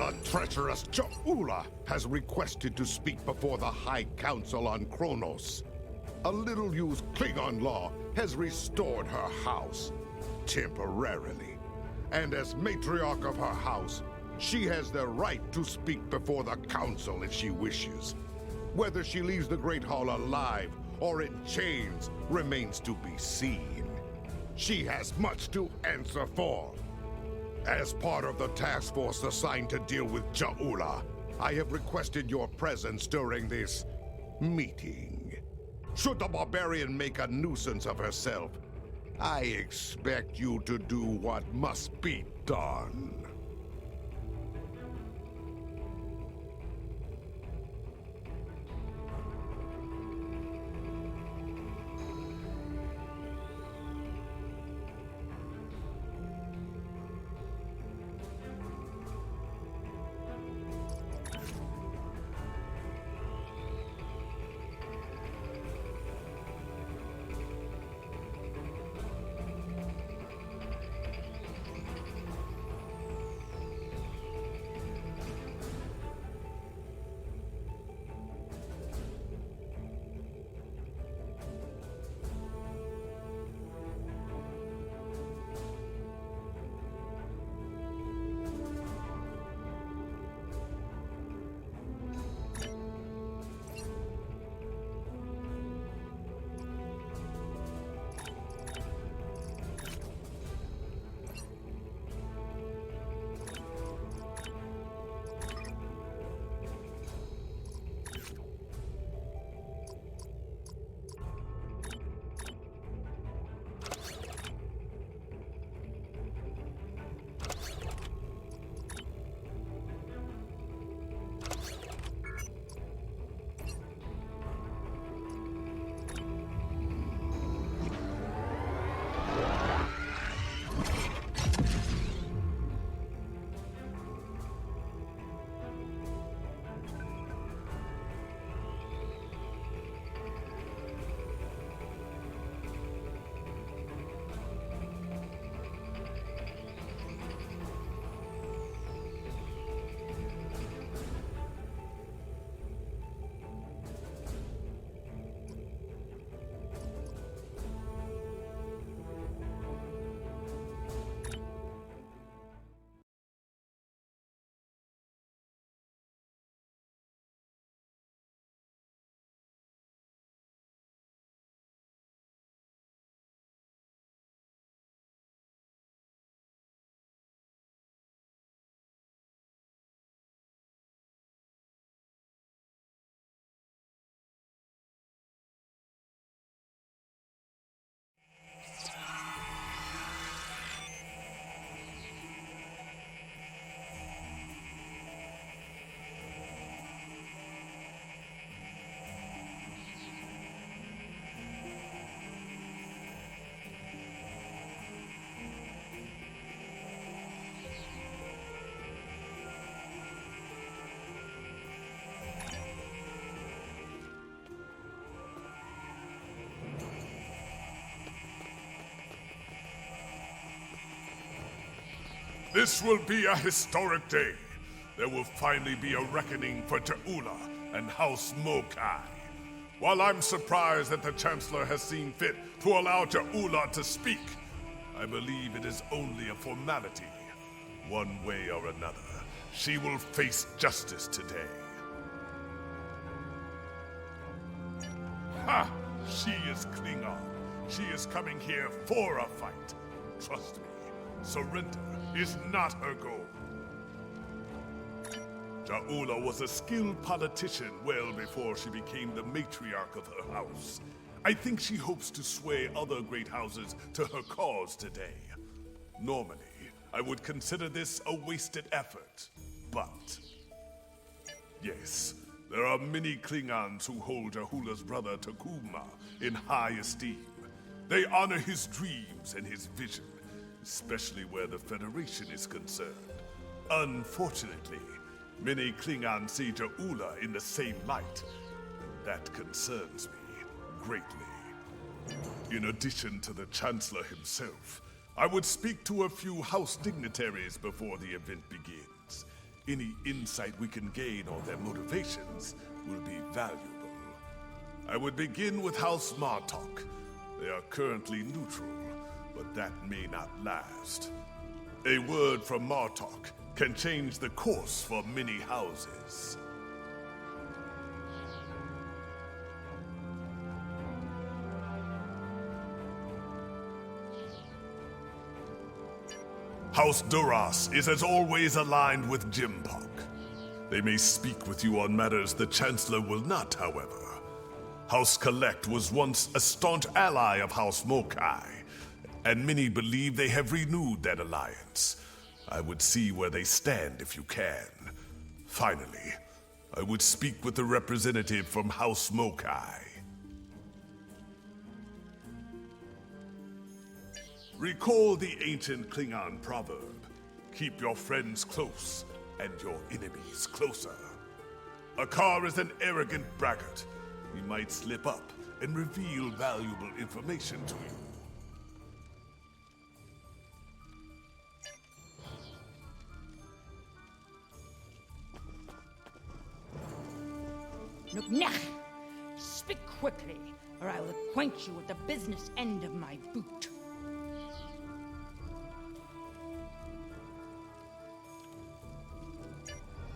The treacherous Ja'ula has requested to speak before the High Council on Kronos. A little-used Klingon law has restored her house, temporarily. And as matriarch of her house, she has the right to speak before the Council if she wishes. Whether she leaves the Great Hall alive or in chains remains to be seen. She has much to answer for. As part of the task force assigned to deal with Ja'ula, I have requested your presence during this meeting. Should the barbarian make a nuisance of herself, I expect you to do what must be done. This will be a historic day. There will finally be a reckoning for Ja'ula and House Mokai. While I'm surprised that the Chancellor has seen fit to allow Ja'ula to speak, I believe it is only a formality. One way or another, she will face justice today. Ha! She is Klingon. She is coming here for a fight. Trust me, surrender is not her goal. Ja'ula was a skilled politician well before she became the matriarch of her house. I think she hopes to sway other great houses to her cause today. Normally, I would consider this a wasted effort, but... yes, there are many Klingons who hold Ja'ula's brother Takuma in high esteem. They honor his dreams and his vision, especially where the Federation is concerned. Unfortunately, many Klingons see Ja'ula in the same light. That concerns me greatly. In addition to the Chancellor himself, I would speak to a few House dignitaries before the event begins. Any insight we can gain on their motivations will be valuable. I would begin with House Martok. They are currently neutral, but that may not last. A word from Martok can change the course for many houses. House Duras is as always aligned with J'mpok. They may speak with you on matters the Chancellor will not, however. House Collect was once a staunch ally of House Mokai, and many believe they have renewed that alliance. I would see where they stand if you can. Finally, I would speak with the representative from House Mokai. Recall the ancient Klingon proverb, keep your friends close and your enemies closer. A car is an arrogant braggart. He might slip up and reveal valuable information to you. Nuknech! Speak quickly, or I will acquaint you with the business end of my boot.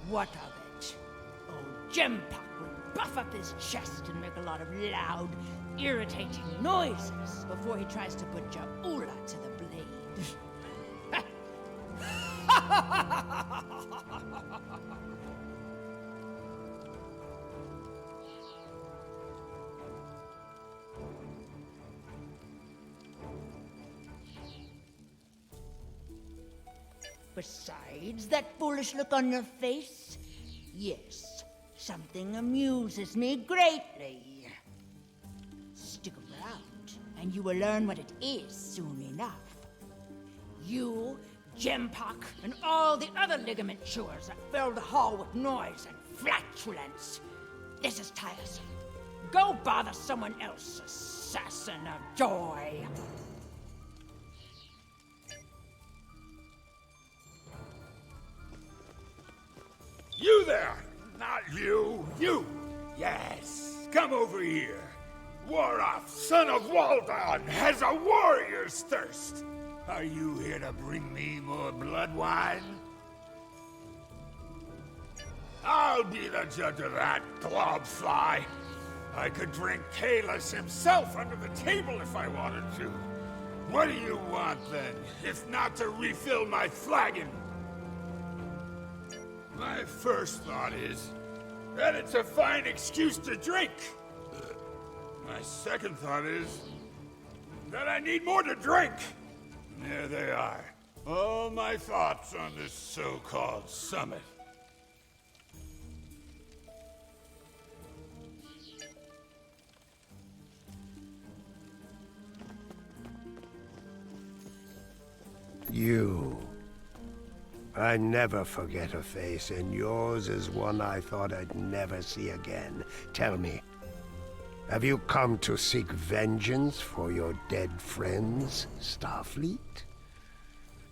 What of it? Old J'mpok will buff up his chest and make a lot of loud, irritating noises before he tries to put Ja'ula to the blade. Besides that foolish look on your face, yes, something amuses me greatly. Stick around, and you will learn what it is soon enough. You, J'mpok, and all the other ligament chewers that fill the hall with noise and flatulence. This is tiresome. Go bother someone else, assassin of joy. You there! Not you! You! Yes! Come over here! Warath, son of Waldon, has a warrior's thirst! Are you here to bring me more blood wine? I'll be the judge of that, globfly! I could drink Kalis himself under the table if I wanted to. What do you want, then, if not to refill my flagon? My first thought is that it's a fine excuse to drink. My second thought is that I need more to drink. There they are. All my thoughts on this so-called summit. You. I never forget a face, and yours is one I thought I'd never see again. Tell me, have you come to seek vengeance for your dead friends, Starfleet?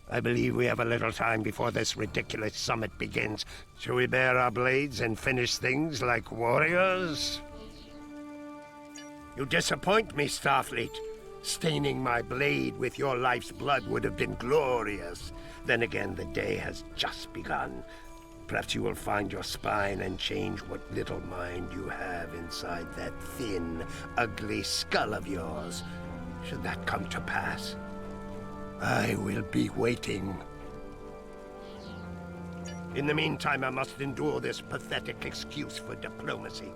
I believe we have a little time before this ridiculous summit begins. Shall we bare our blades and finish things like warriors? You disappoint me, Starfleet. Staining my blade with your life's blood would have been glorious. Then again, the day has just begun. Perhaps you will find your spine and change what little mind you have inside that thin, ugly skull of yours. Should that come to pass, I will be waiting. In the meantime, I must endure this pathetic excuse for diplomacy.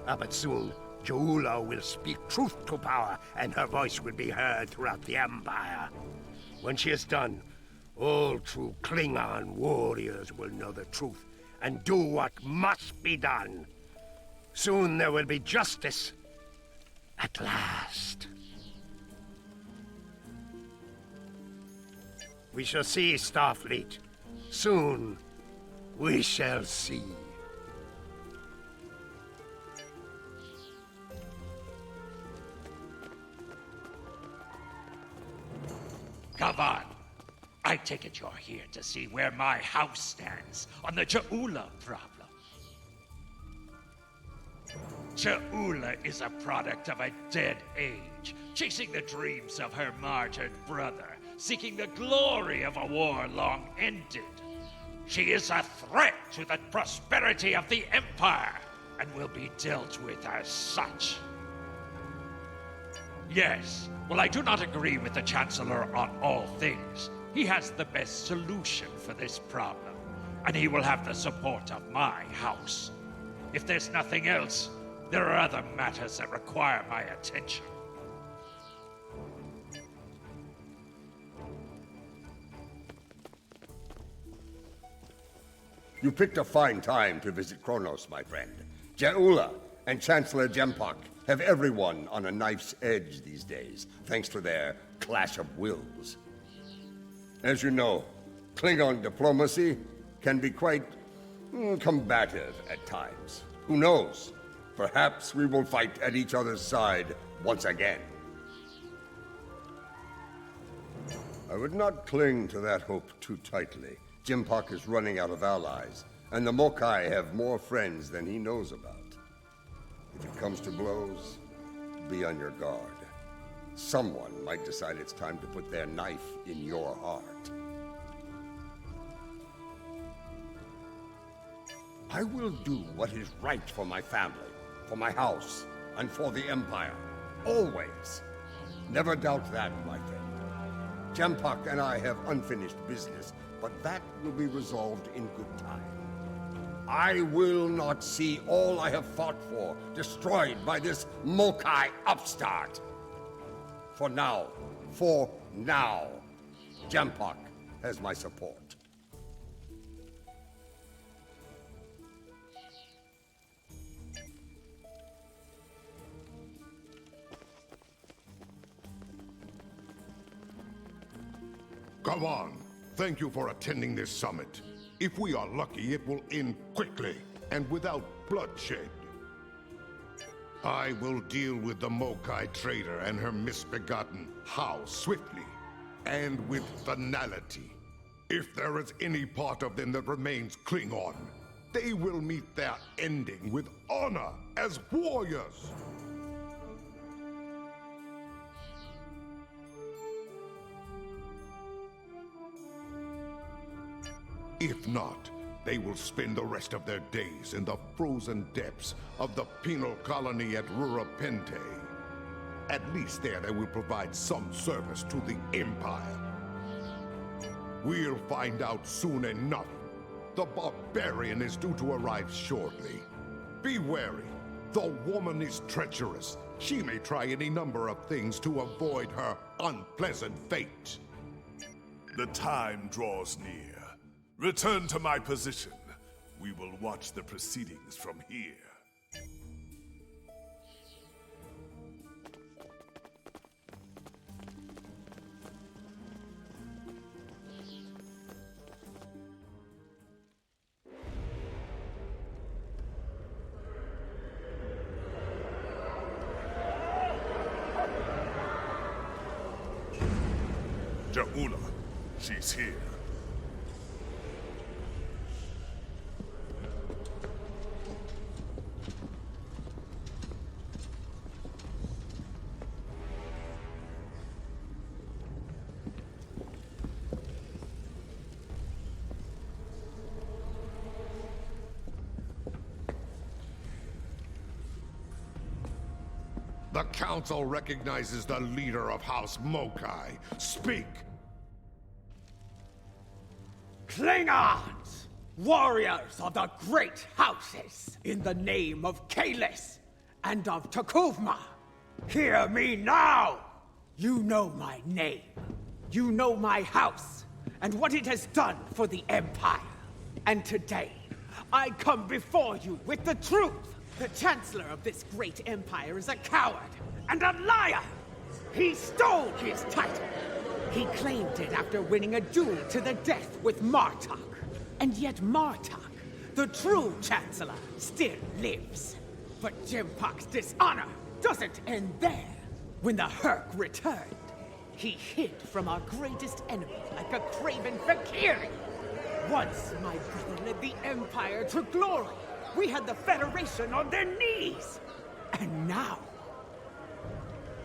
But soon, Ja'ula will speak truth to power, and her voice will be heard throughout the Empire. When she is done, all true Klingon warriors will know the truth and do what must be done. Soon there will be justice. At last. We shall see, Starfleet. Soon we shall see. Come on. I take it you're here to see where my house stands on the Cha'ula problem. Cha'ula is a product of a dead age, chasing the dreams of her martyred brother, seeking the glory of a war long ended. She is a threat to the prosperity of the Empire, and will be dealt with as such. Yes, well, I do not agree with the Chancellor on all things. He has the best solution for this problem, and he will have the support of my house. If there's nothing else, there are other matters that require my attention. You picked a fine time to visit Kronos, my friend. Cha'ula and Chancellor J'mpok have everyone on a knife's edge these days, thanks to their clash of wills. As you know, Klingon diplomacy can be quite combative at times. Who knows? Perhaps we will fight at each other's side once again. I would not cling to that hope too tightly. J'mpok is running out of allies, and the Mokai have more friends than he knows about. If it comes to blows, be on your guard. Someone might decide it's time to put their knife in your heart. I will do what is right for my family, for my house, and for the Empire. Always. Never doubt that, my friend. J'mpok and I have unfinished business, but that will be resolved in good time. I will not see all I have fought for destroyed by this Mokai upstart. For now, J'mpok has my support. Come on. Thank you for attending this summit. If we are lucky, it will end quickly and without bloodshed. I will deal with the Mokai trader and her misbegotten house swiftly and with finality. If there is any part of them that remains Klingon, they will meet their ending with honor as warriors. If not, they will spend the rest of their days in the frozen depths of the penal colony at Rurapente. At least there they will provide some service to the Empire. We'll find out soon enough. The barbarian is due to arrive shortly. Be wary. The woman is treacherous. She may try any number of things to avoid her unpleasant fate. The time draws near. Return to my position. We will watch the proceedings from here. Cha'ula, she's here. The Council recognizes the leader of House Mokai. Speak! Klingons! Warriors of the great houses, in the name of Kalis and of T'Kuvma, hear me now! You know my name. You know my house, and what it has done for the Empire. And today, I come before you with the truth. The Chancellor of this great empire is a coward and a liar! He stole his title! He claimed it after winning a duel to the death with Martok. And yet Martok, the true Chancellor, still lives. But J'mpok's dishonor doesn't end there. When the Herc returned, He hid from our greatest enemy like a craven Fakiri. Once my brother led the Empire to glory. We had the Federation on their knees. And now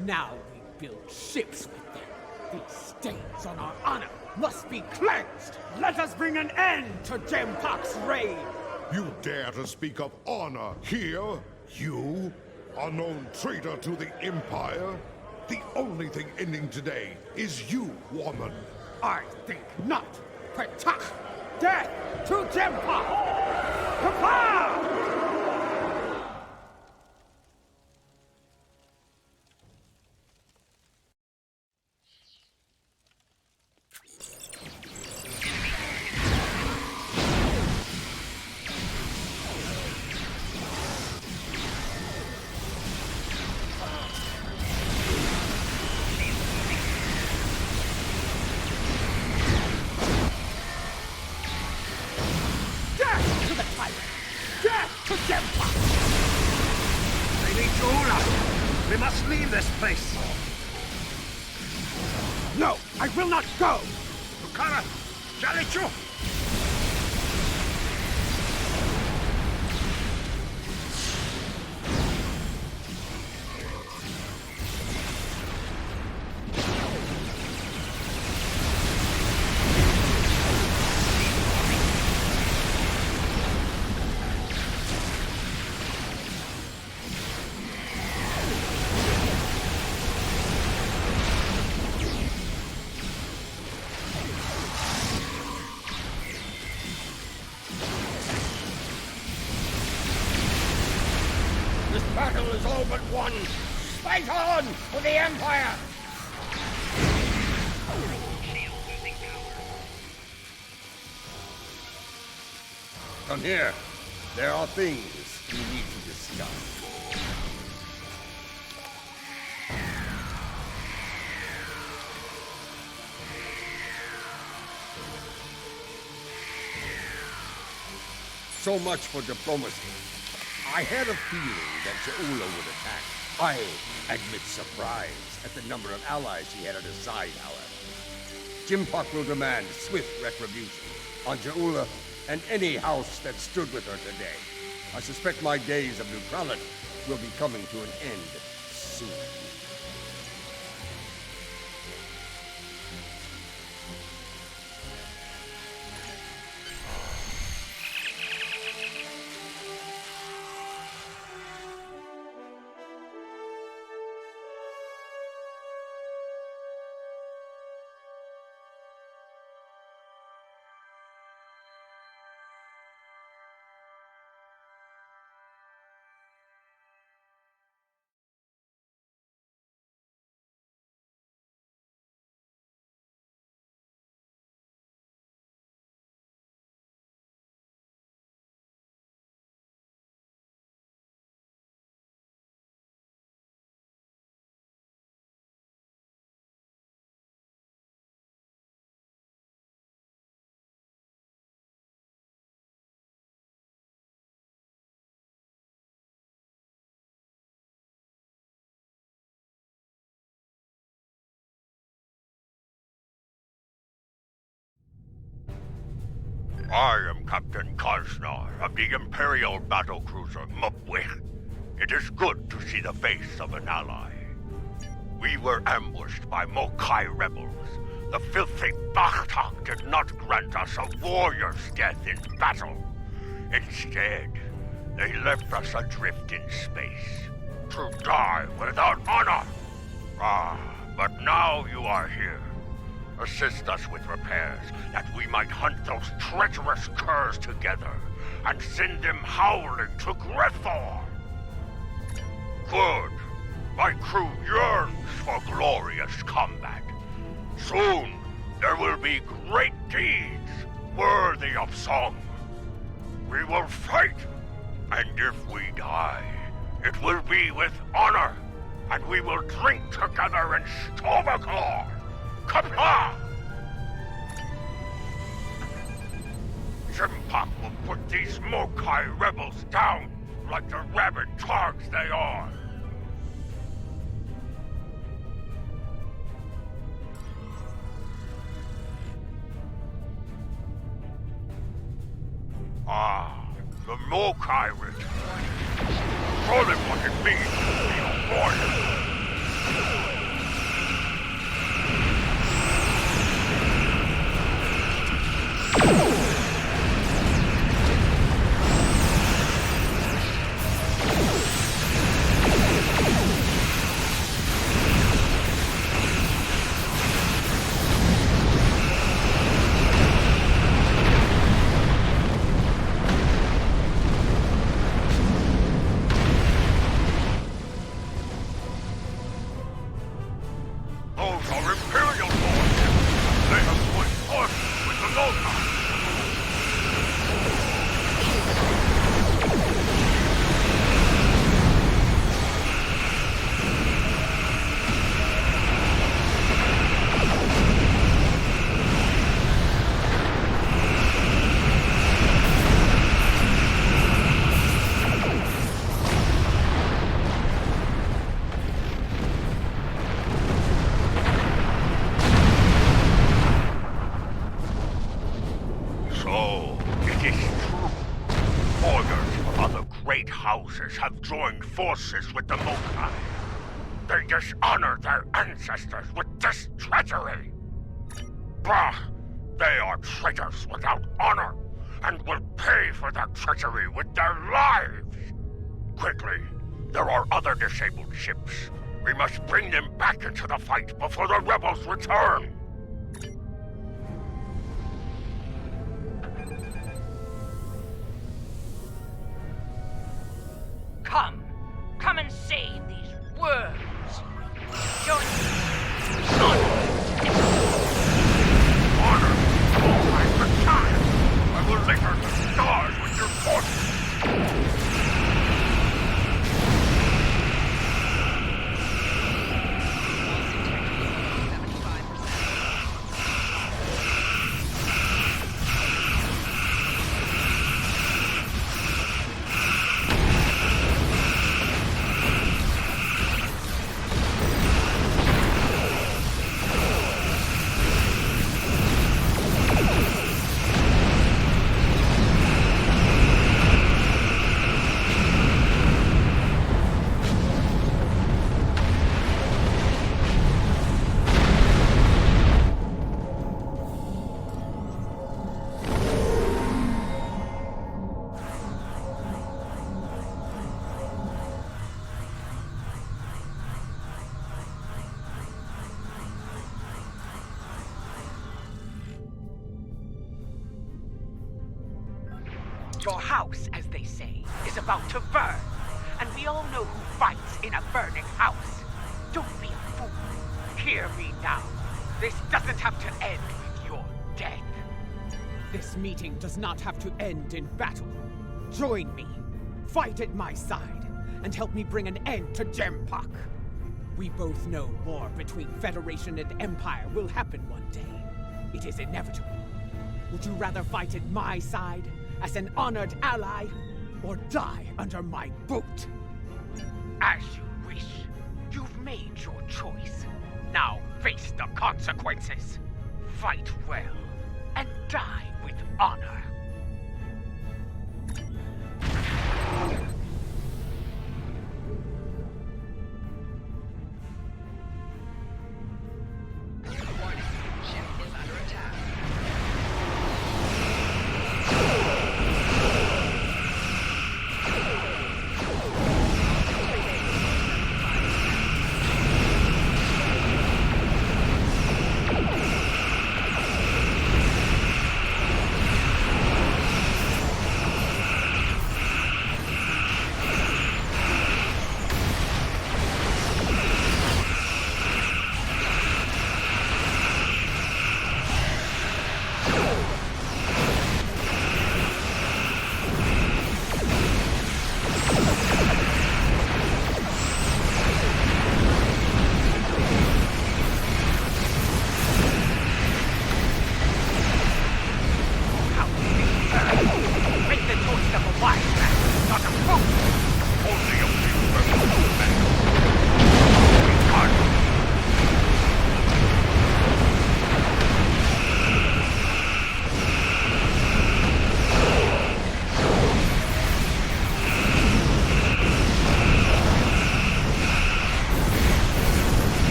we build ships with them. These stains on our honor must be cleansed. Let us bring an end to J'mpok's reign. You dare to speak of honor here? You? Unknown traitor to the Empire? The only thing ending today is you, woman. I think not. Patak! Death to J'mpok! Kapow! We must leave this place. No, I will not go! Bukara, Jalichu! Battle is all but won. Fight on for the Empire! Come here. There are things we need to discuss. So much for diplomacy. I had a feeling that J'ula would attack. I admit surprise at the number of allies he had at his side, however. J'mpok will demand swift retribution on J'ula and any house that stood with her today. I suspect my days of neutrality will be coming to an end soon. I am Captain Kaznar of the Imperial battlecruiser Mupwich. It is good to see the face of an ally. We were ambushed by Mokai rebels. The filthy Bachtak did not grant us a warrior's death in battle. Instead, they left us adrift in space, to die without honor. But now you are here. Assist us with repairs, that we might hunt those treacherous curs together, and send them howling to Grethor. Good. My crew yearns for glorious combat. Soon, there will be great deeds worthy of song. We will fight, and if we die, it will be with honor, and we will drink together in Stovakor. Kapla! J'mpok will put these Mokai rebels down like the rabid targs they are. Ah, the Mokai ritual. Show them what it means to be a warrior. Have joined forces with the Mokai. They dishonor their ancestors with this treachery. Bah! They are traitors without honor, and will pay for their treachery with their lives! Quickly, there are other disabled ships. We must bring them back into the fight before the rebels return! Come and save these worms. Join me. Honor! All for time! I will litter the stars with your forces! Your house, as they say, is about to burn. And we all know who fights in a burning house. Don't be a fool. Hear me now. This doesn't have to end with your death. This meeting does not have to end in battle. Join me. Fight at my side, and help me bring an end to J'mpok. We both know war between Federation and Empire will happen one day. It is inevitable. Would you rather fight at my side, as an honored ally, or die under my boot? As you wish. You've made your choice. Now face the consequences. Fight well, and die with honor.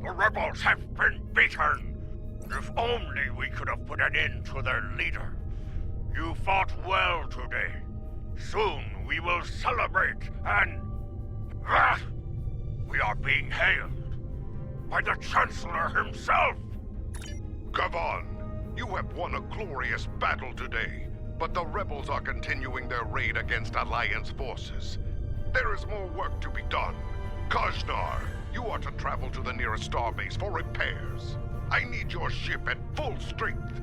The rebels have been beaten! If only we could have put an end to their leader. You fought well today. Soon we will celebrate and... we are being hailed by the Chancellor himself! Gavon, you have won a glorious battle today, but the rebels are continuing their raid against Alliance forces. There is more work to be done. Kajnar, you are to travel to the nearest starbase for repairs. I need your ship at full strength.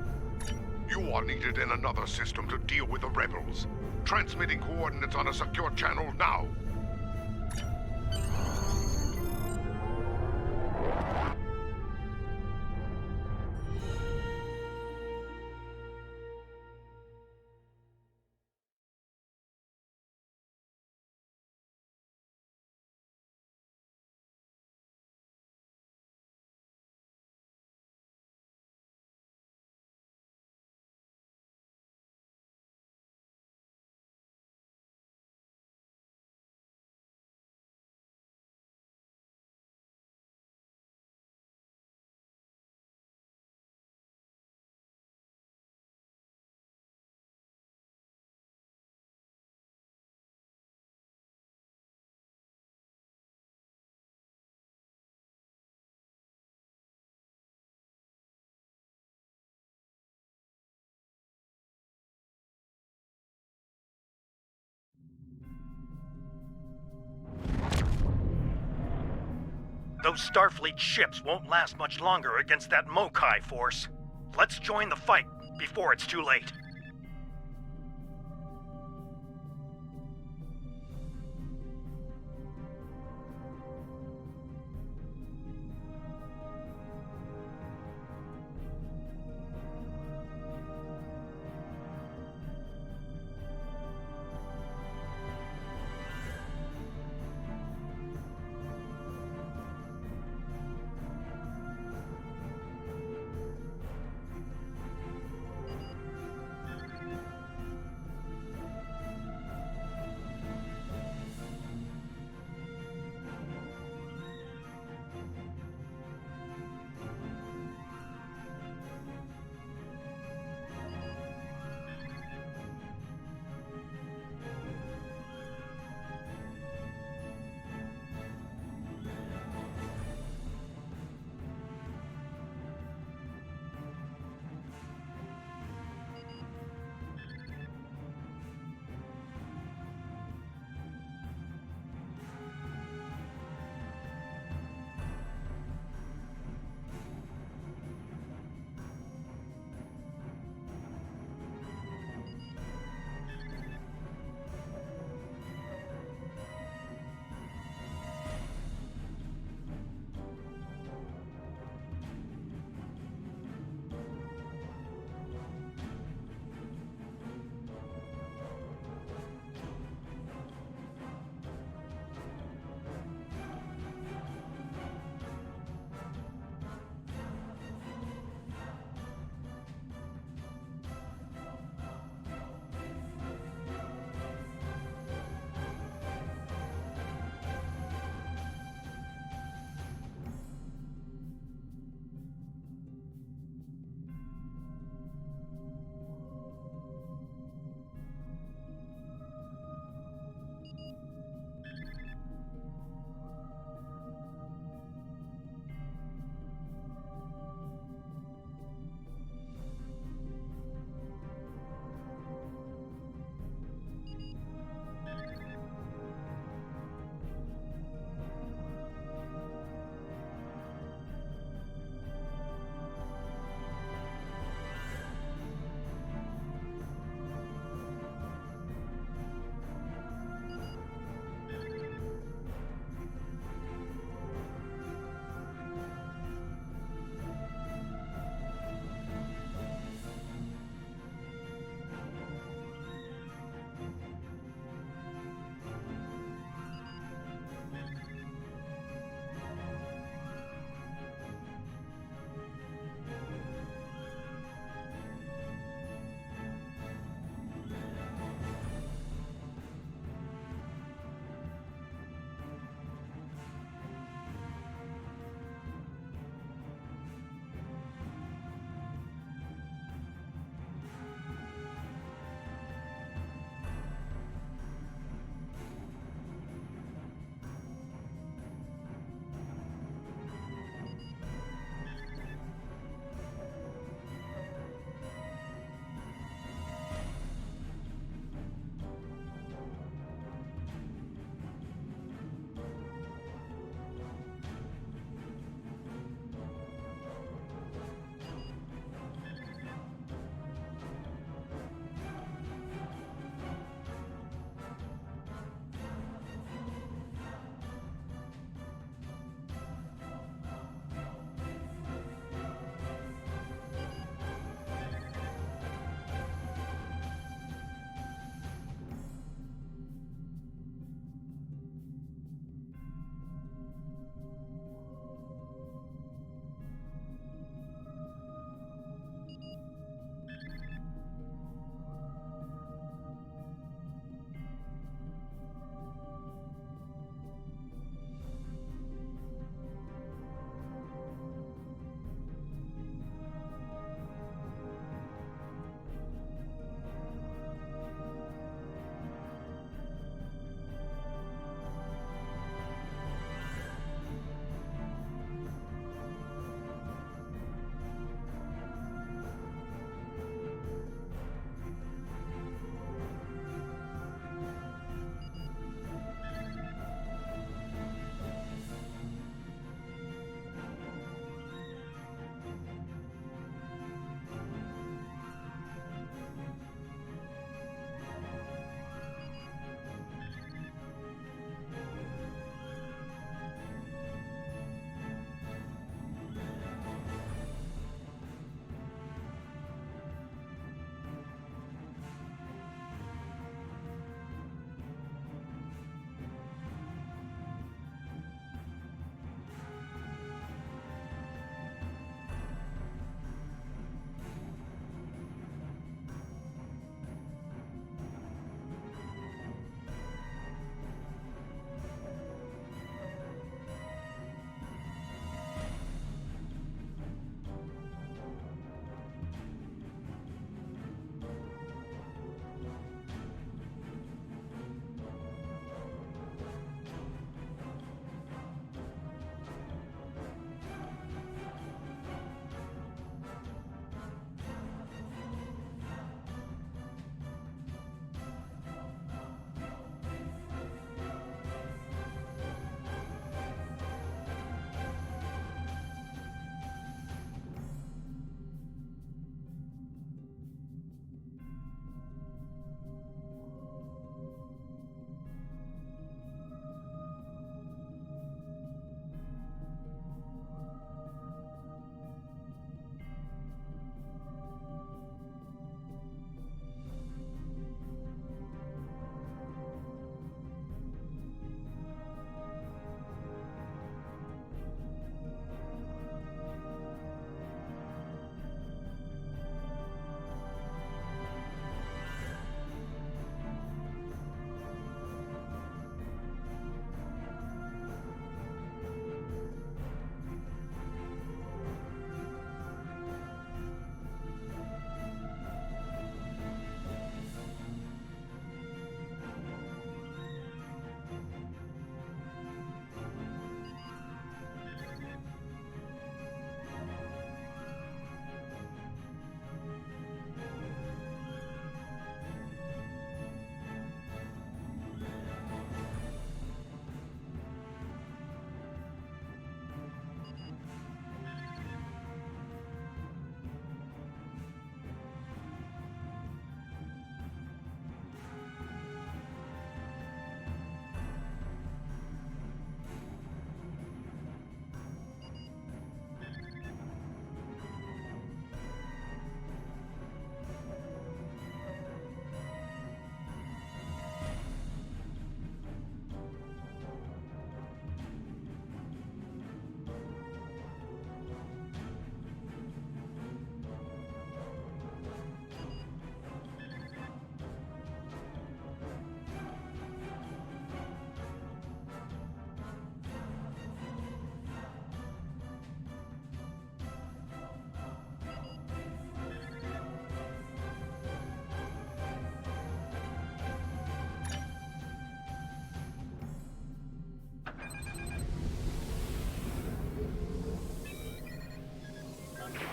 You are needed in another system to deal with the rebels. Transmitting coordinates on a secure channel now. Those Starfleet ships won't last much longer against that Mokai force. Let's join the fight before it's too late.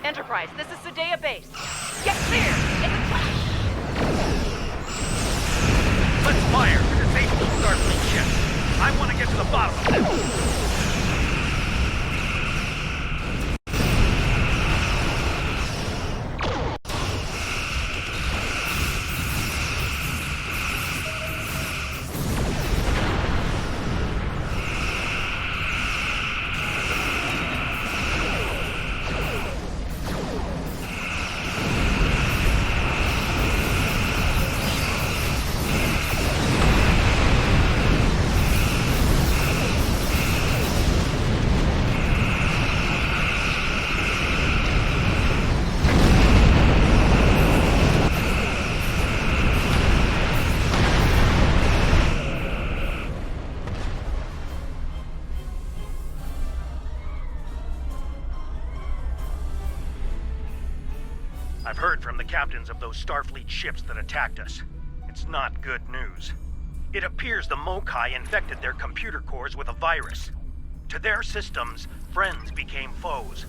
Enterprise, this is Sadea Base. Get clear! In a flash! Let's fire to disable the Starfleet ship. I want to get to the bottom of this. I've heard from the captains of those Starfleet ships that attacked us. It's not good news. It appears the Mokai infected their computer cores with a virus. To their systems, friends became foes.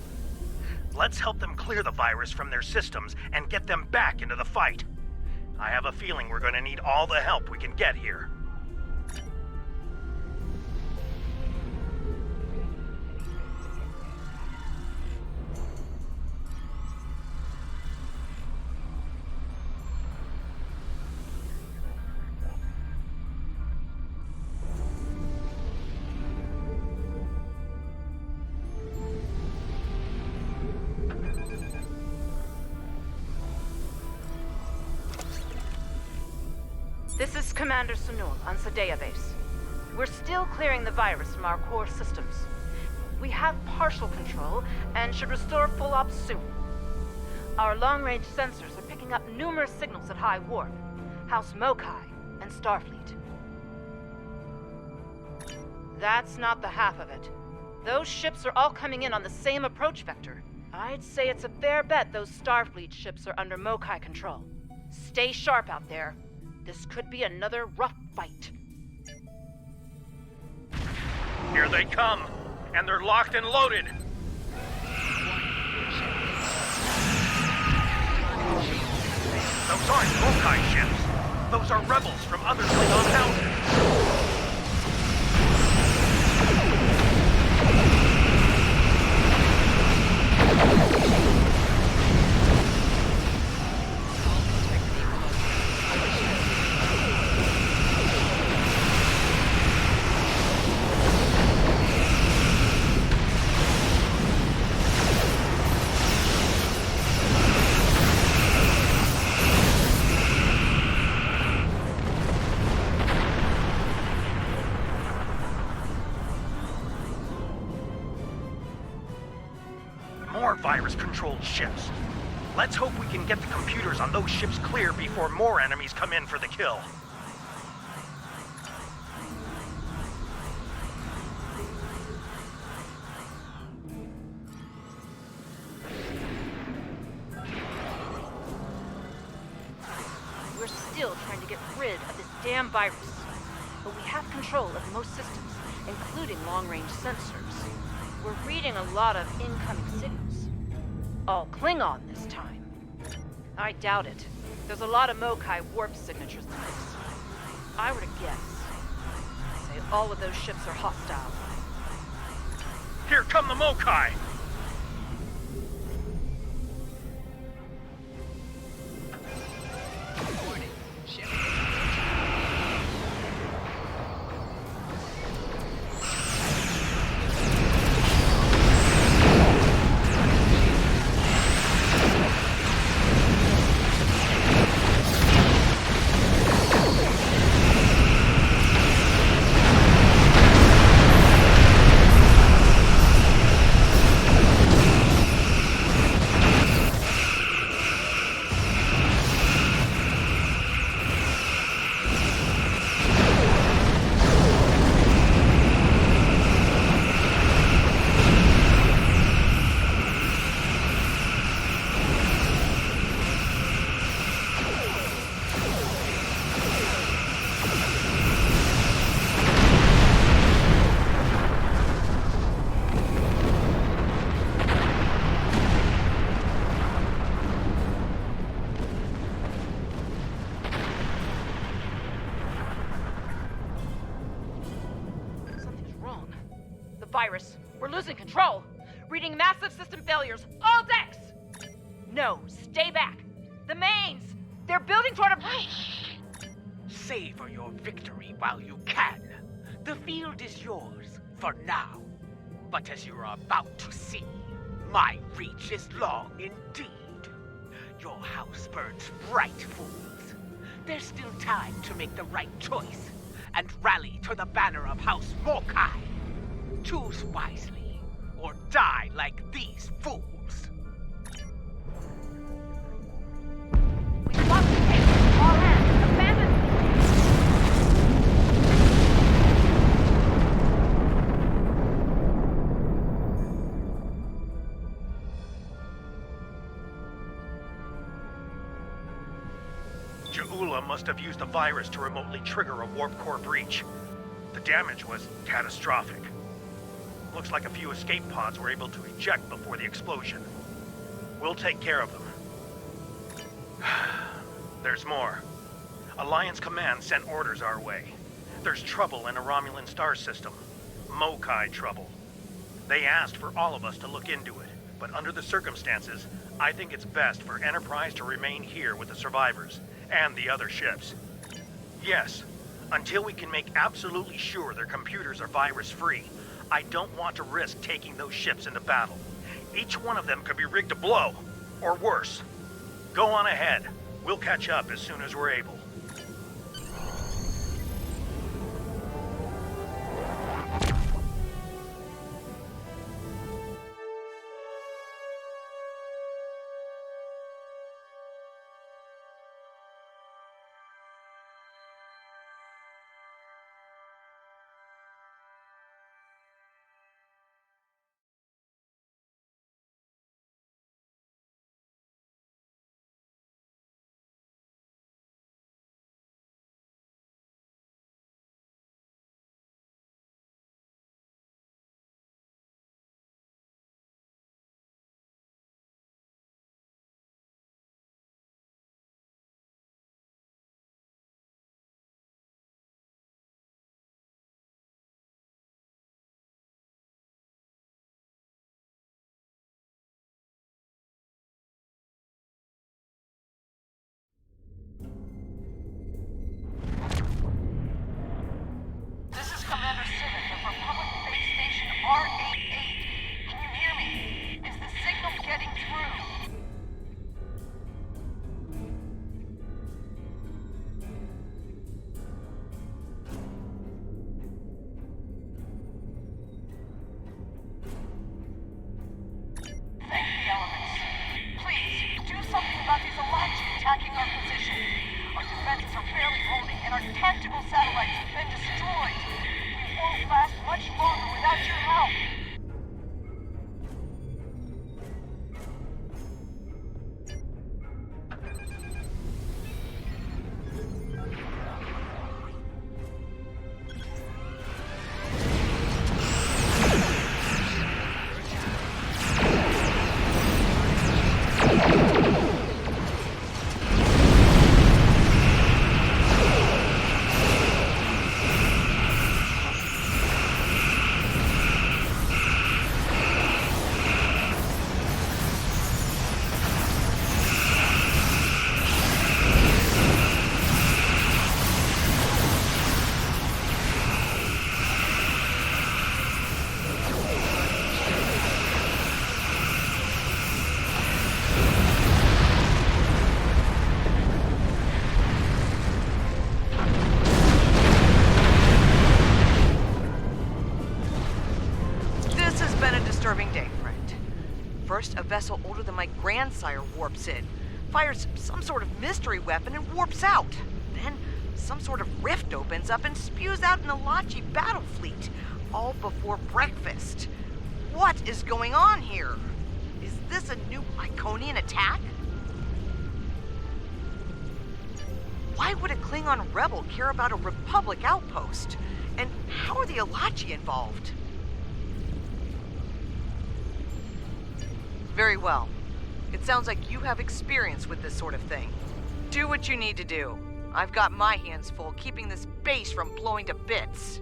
Let's help them clear the virus from their systems and get them back into the fight. I have a feeling we're going to need all the help we can get here. This is Commander Sunul on Sadea Base. We're still clearing the virus from our core systems. We have partial control and should restore full ops soon. Our long-range sensors are picking up numerous signals at high warp, House Mokai, and Starfleet. That's not the half of it. Those ships are all coming in on the same approach vector. I'd say it's a fair bet those Starfleet ships are under Mokai control. Stay sharp out there. This could be another rough fight. Here they come, and they're locked and loaded. Those aren't Mokai ships. Those are rebels from other Klingon houses. More virus-controlled ships. Let's hope we can get the computers on those ships clear before more enemies come in for the kill. We're still trying to get rid of this damn virus. But we have control of most systems, including long-range sensors. We're reading a lot of incoming signals. All Klingon this time. I doubt it. There's a lot of Mokai warp signatures in the mix. If I were to guess, I'd say all of those ships are hostile. Here come the Mokai! reading massive system failures. All decks! No, stay back. The mains! They're building toward a breach! Savor your victory while you can. The field is yours, for now. But as you're about to see, my reach is long indeed. Your house burns bright, fools. There's still time to make the right choice and rally to the banner of House Mokai. Choose wisely, or die like these fools. We've lost the case. All hands, abandon. Ja'ula must have used a virus to remotely trigger a warp core breach. The damage was catastrophic. Looks like a few escape pods were able to eject before the explosion. We'll take care of them. There's more. Alliance Command sent orders our way. There's trouble in a Romulan star system. Mokai trouble. They asked for all of us to look into it, but under the circumstances, I think it's best for Enterprise to remain here with the survivors and the other ships. Yes, until we can make absolutely sure their computers are virus-free, I don't want to risk taking those ships into battle. Each one of them could be rigged to blow, or worse. Go on ahead. We'll catch up as soon as we're able. First, a vessel older than my grandsire warps in, fires some sort of mystery weapon and warps out. Then, some sort of rift opens up and spews out an Alachi battle fleet, all before breakfast. What is going on here? Is this a new Iconian attack? Why would a Klingon rebel care about a Republic outpost? And how are the Alachi involved? Very well. It sounds like you have experience with this sort of thing. Do what you need to do. I've got my hands full keeping this base from blowing to bits.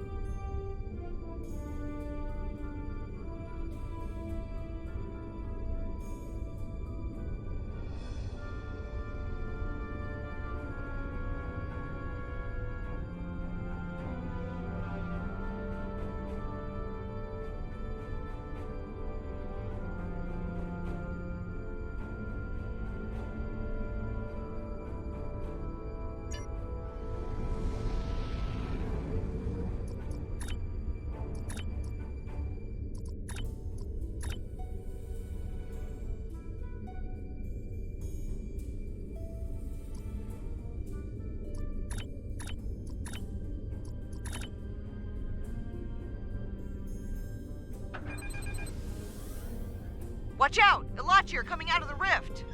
Watch out! Ilachi are coming out of the rift!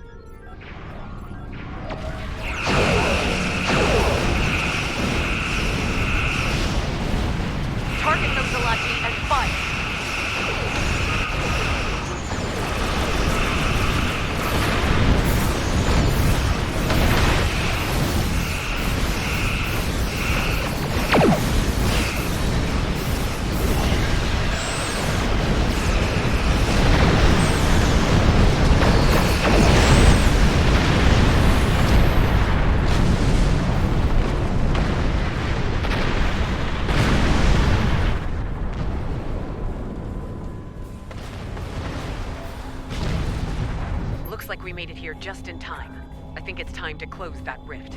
Target those Ilachi and fire! We made it here just in time. I think it's time to close that rift.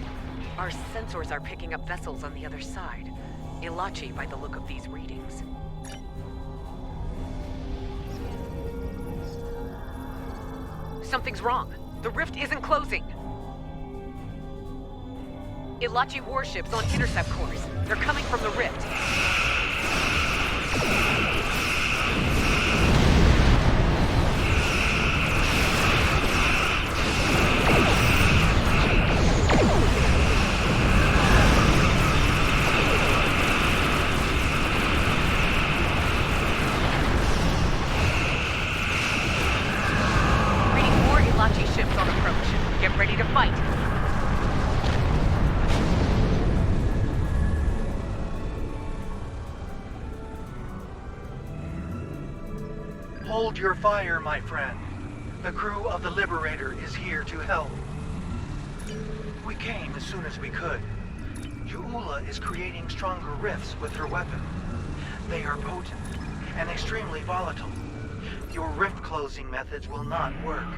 Our sensors are picking up vessels on the other side. Ilachi by the look of these readings. Something's wrong. The rift isn't closing. Ilachi warships on intercept course. They're coming from the rift. Hold your fire, my friend. The crew of the Liberator is here to help. We came as soon as we could. Y'ula is creating stronger rifts with her weapon. They are potent and extremely volatile. Your rift closing methods will not work.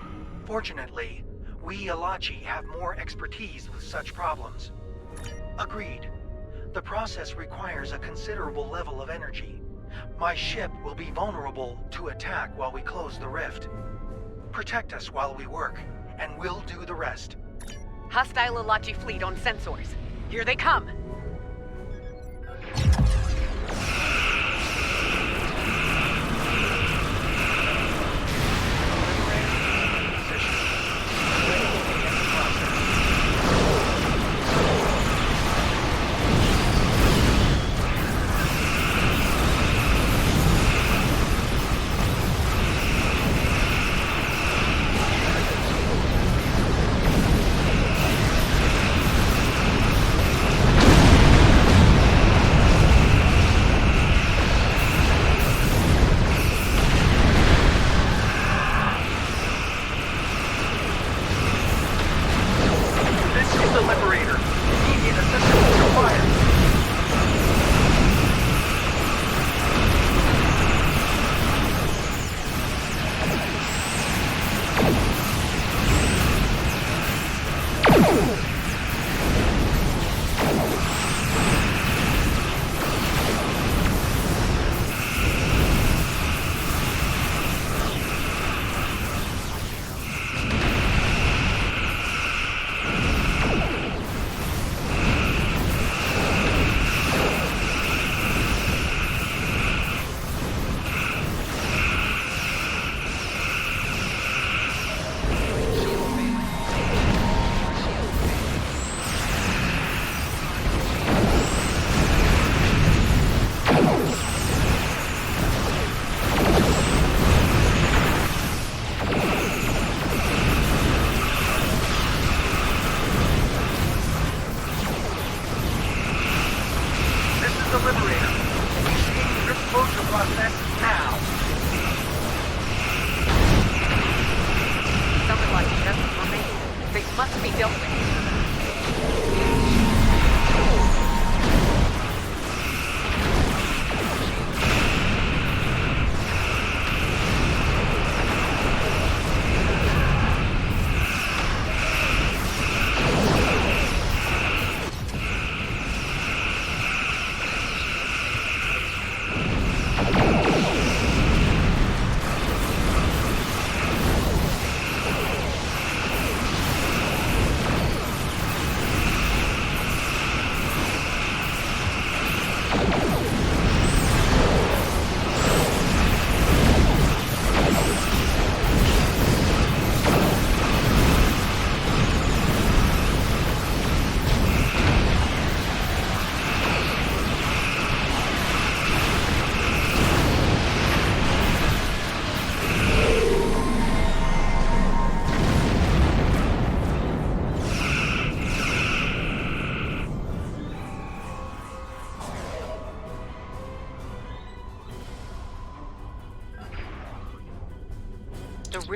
Fortunately, we Ilachi have more expertise with such problems. Agreed. The process requires a considerable level of energy. My ship will be vulnerable to attack while we close the rift. Protect us while we work, and we'll do the rest. Hostile Ilachi fleet on sensors. Here they come!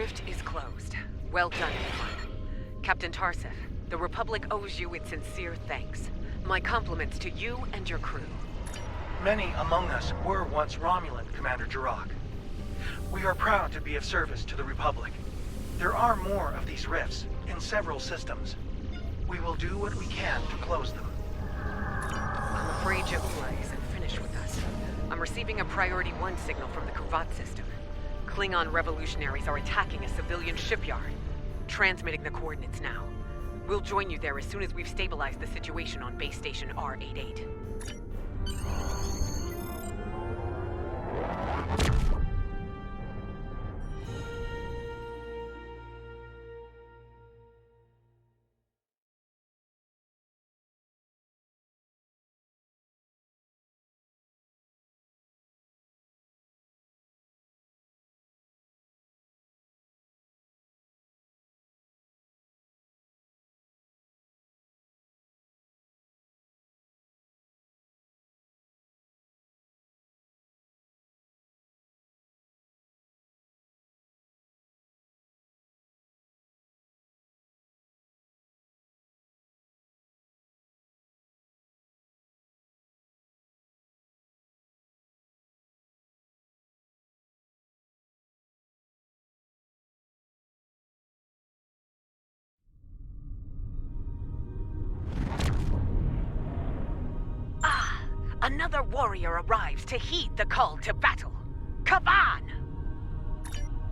rift is closed. Well done, everyone. Captain Tarsif, the Republic owes you its sincere thanks. My compliments to you and your crew. Many among us were once Romulan, Commander J'mpok. We are proud to be of service to the Republic. There are more of these rifts in several systems. We will do what we can to close them. I'm afraid J'mpok isn't finished with us. I'm receiving a Priority 1 signal from the Kuvat system. Klingon revolutionaries are attacking a civilian shipyard. Transmitting the coordinates now. We'll join you there as soon as we've stabilized the situation on base station R88. Another warrior arrives to heed the call to battle. Kaban!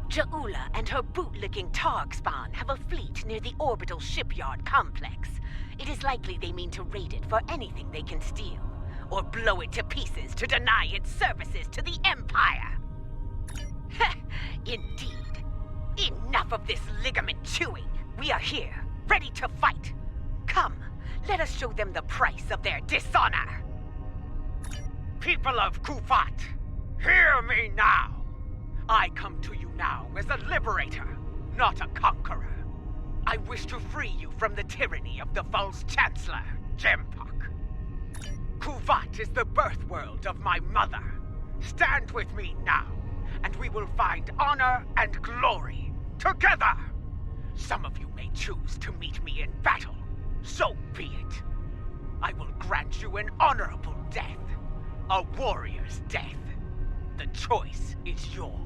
J'ula and her bootlicking Targ spawn have a fleet near the orbital shipyard complex. It is likely they mean to raid it for anything they can steal, or blow it to pieces to deny its services to the Empire. Indeed. Enough of this ligament chewing. We are here, ready to fight. Come, let us show them the price of their dishonor. People of Kuvat, hear me now. I come to you now as a liberator, not a conqueror. I wish to free you from the tyranny of the false Chancellor, J'mpok. Kuvat is the birth world of my mother. Stand with me now, and we will find honor and glory together. Some of you may choose to meet me in battle. So be it. I will grant you an honorable death. A warrior's death. The choice is yours.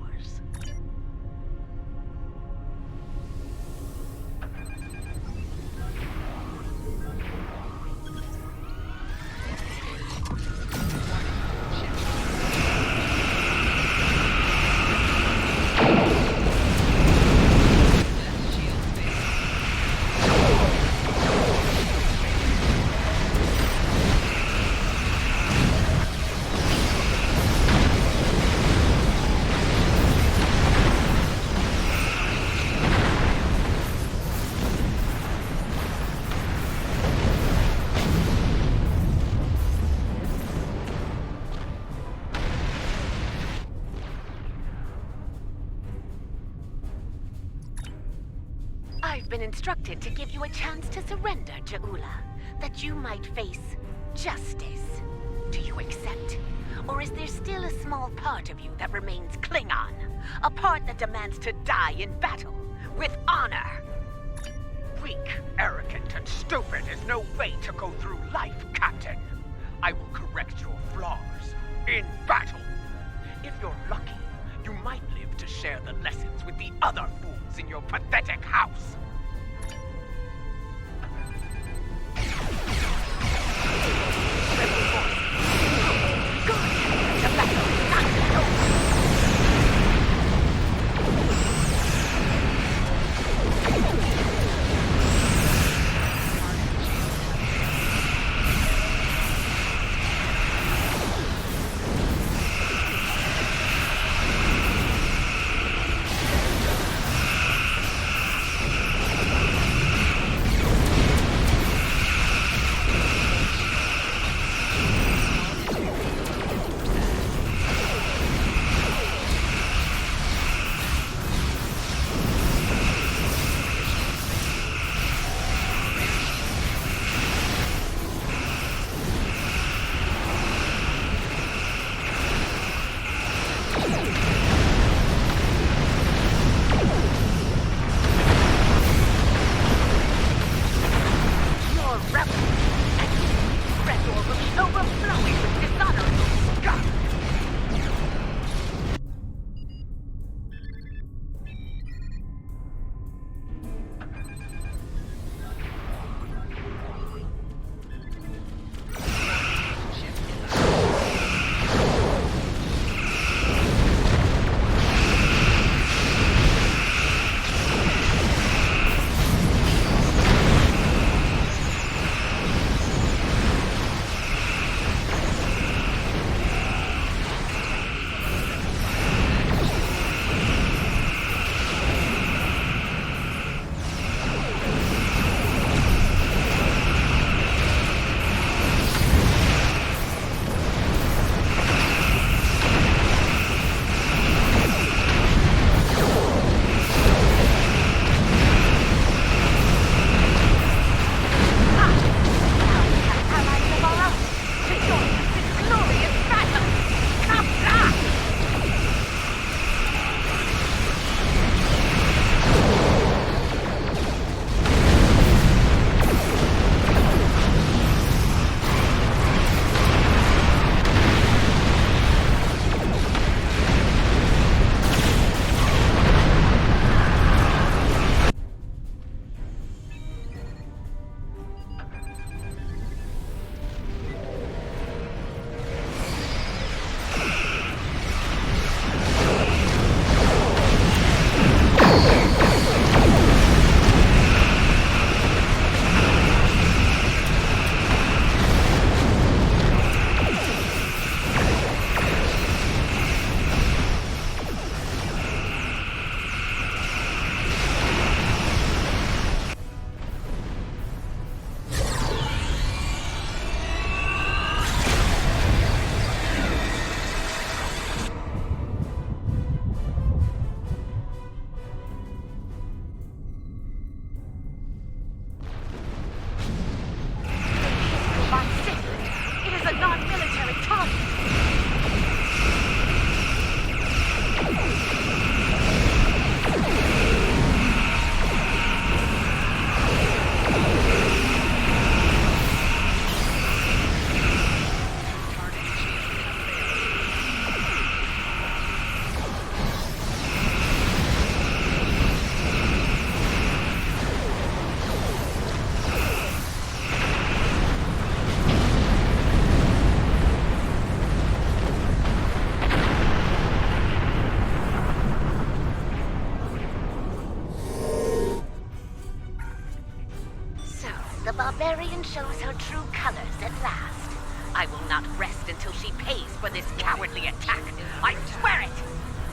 I've been instructed to give you a chance to surrender, J'ula, that you might face justice. Do you accept? Or is there still a small part of you that remains Klingon? A part that demands to die in battle, with honor? Weak, arrogant, and stupid is no way to go through life, Captain. I will correct your flaws in battle. If you're lucky, you might live to share the lessons with the other fools in your pathetic house. The barbarian shows her true colors at last. I will not rest until she pays for this cowardly attack. I swear it!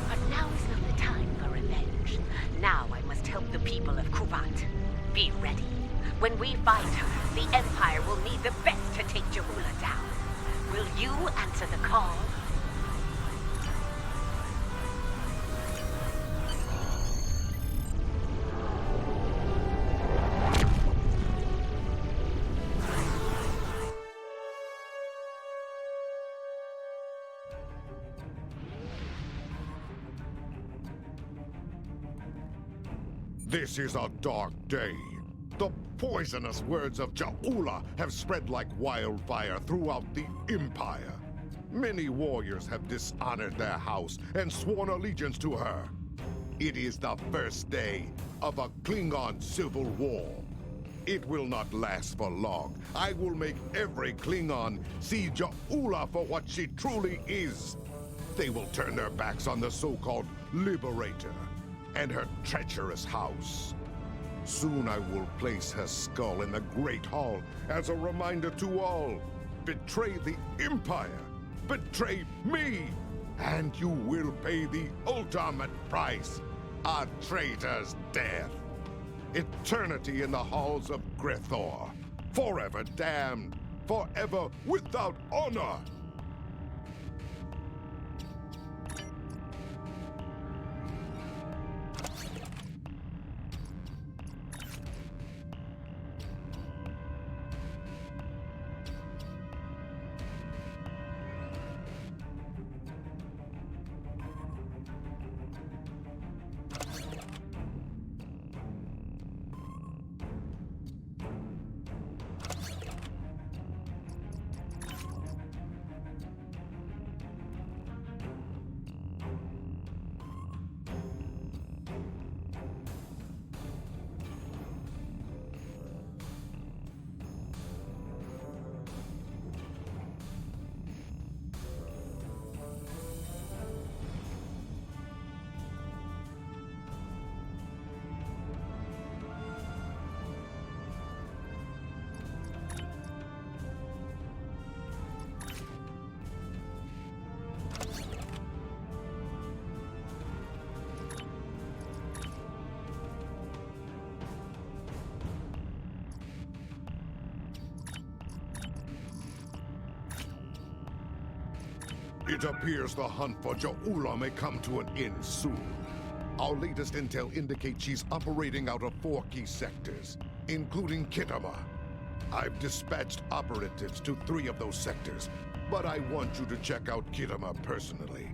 But now is not the time for revenge. Now I must help the people of Kuvat. Be ready. When we find her, the Empire will need the best to take Jahula down. Will you answer the call? This is a dark day. The poisonous words of Jahula have spread like wildfire throughout the Empire. Many warriors have dishonored their house and sworn allegiance to her. It is the first day of a Klingon civil war. It will not last for long. I will make every Klingon see Jahula for what she truly is. They will turn their backs on the so-called Liberator and her treacherous house. Soon I will place her skull in the Great Hall as a reminder to all. Betray the Empire, betray me, and you will pay the ultimate price, a traitor's death. Eternity in the halls of Grethor, forever damned, forever without honor. It appears the hunt for Jahula may come to an end soon. Our latest intel indicates she's operating out of 4 key sectors, including Kitama. I've dispatched operatives to 3 of those sectors, but I want you to check out Kitama personally.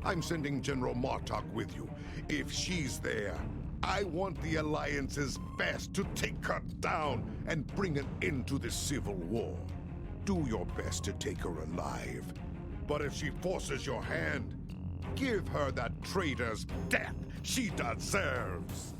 I'm sending General Martok with you. If she's there, I want the Alliance's best to take her down and bring an end to this civil war. Do your best to take her alive. But if she forces your hand, give her that traitor's death she deserves.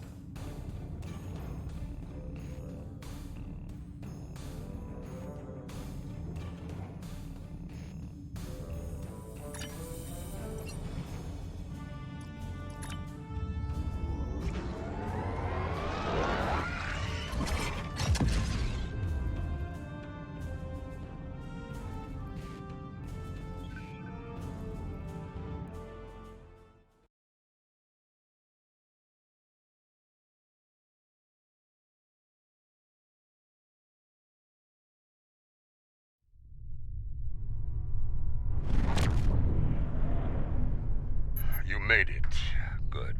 You made it. Good.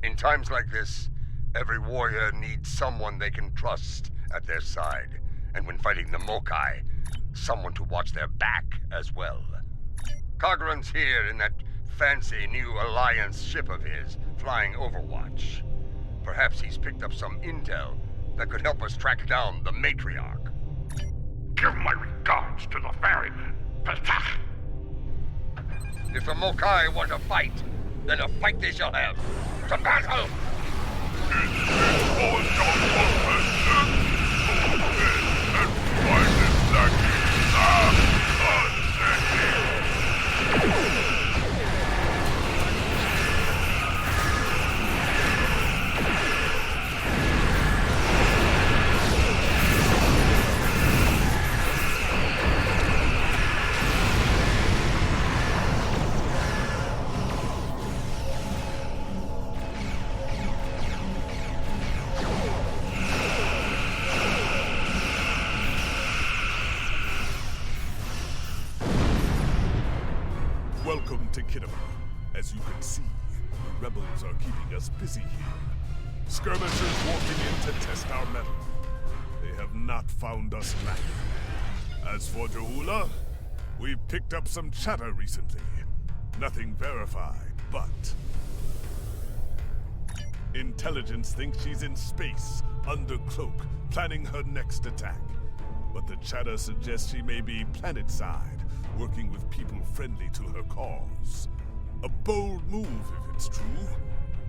In times like this, every warrior needs someone they can trust at their side. And when fighting the Mokai, someone to watch their back as well. Kagran's here in that fancy new Alliance ship of his, flying Overwatch. Perhaps he's picked up some intel that could help us track down the Matriarch. Give my regards to the ferryman, Petach. If the Mokai want to fight, then a fight they shall have. To battle! to Kittimer. As you can see, the rebels are keeping us busy here. Skirmishers walking in to test our mettle. They have not found us lacking. As for Ja'ula, we've picked up some chatter recently. Nothing verified, but... Intelligence thinks she's in space, under cloak, planning her next attack. But the chatter suggests she may be planet-side, working with people friendly to her cause. A bold move, if it's true.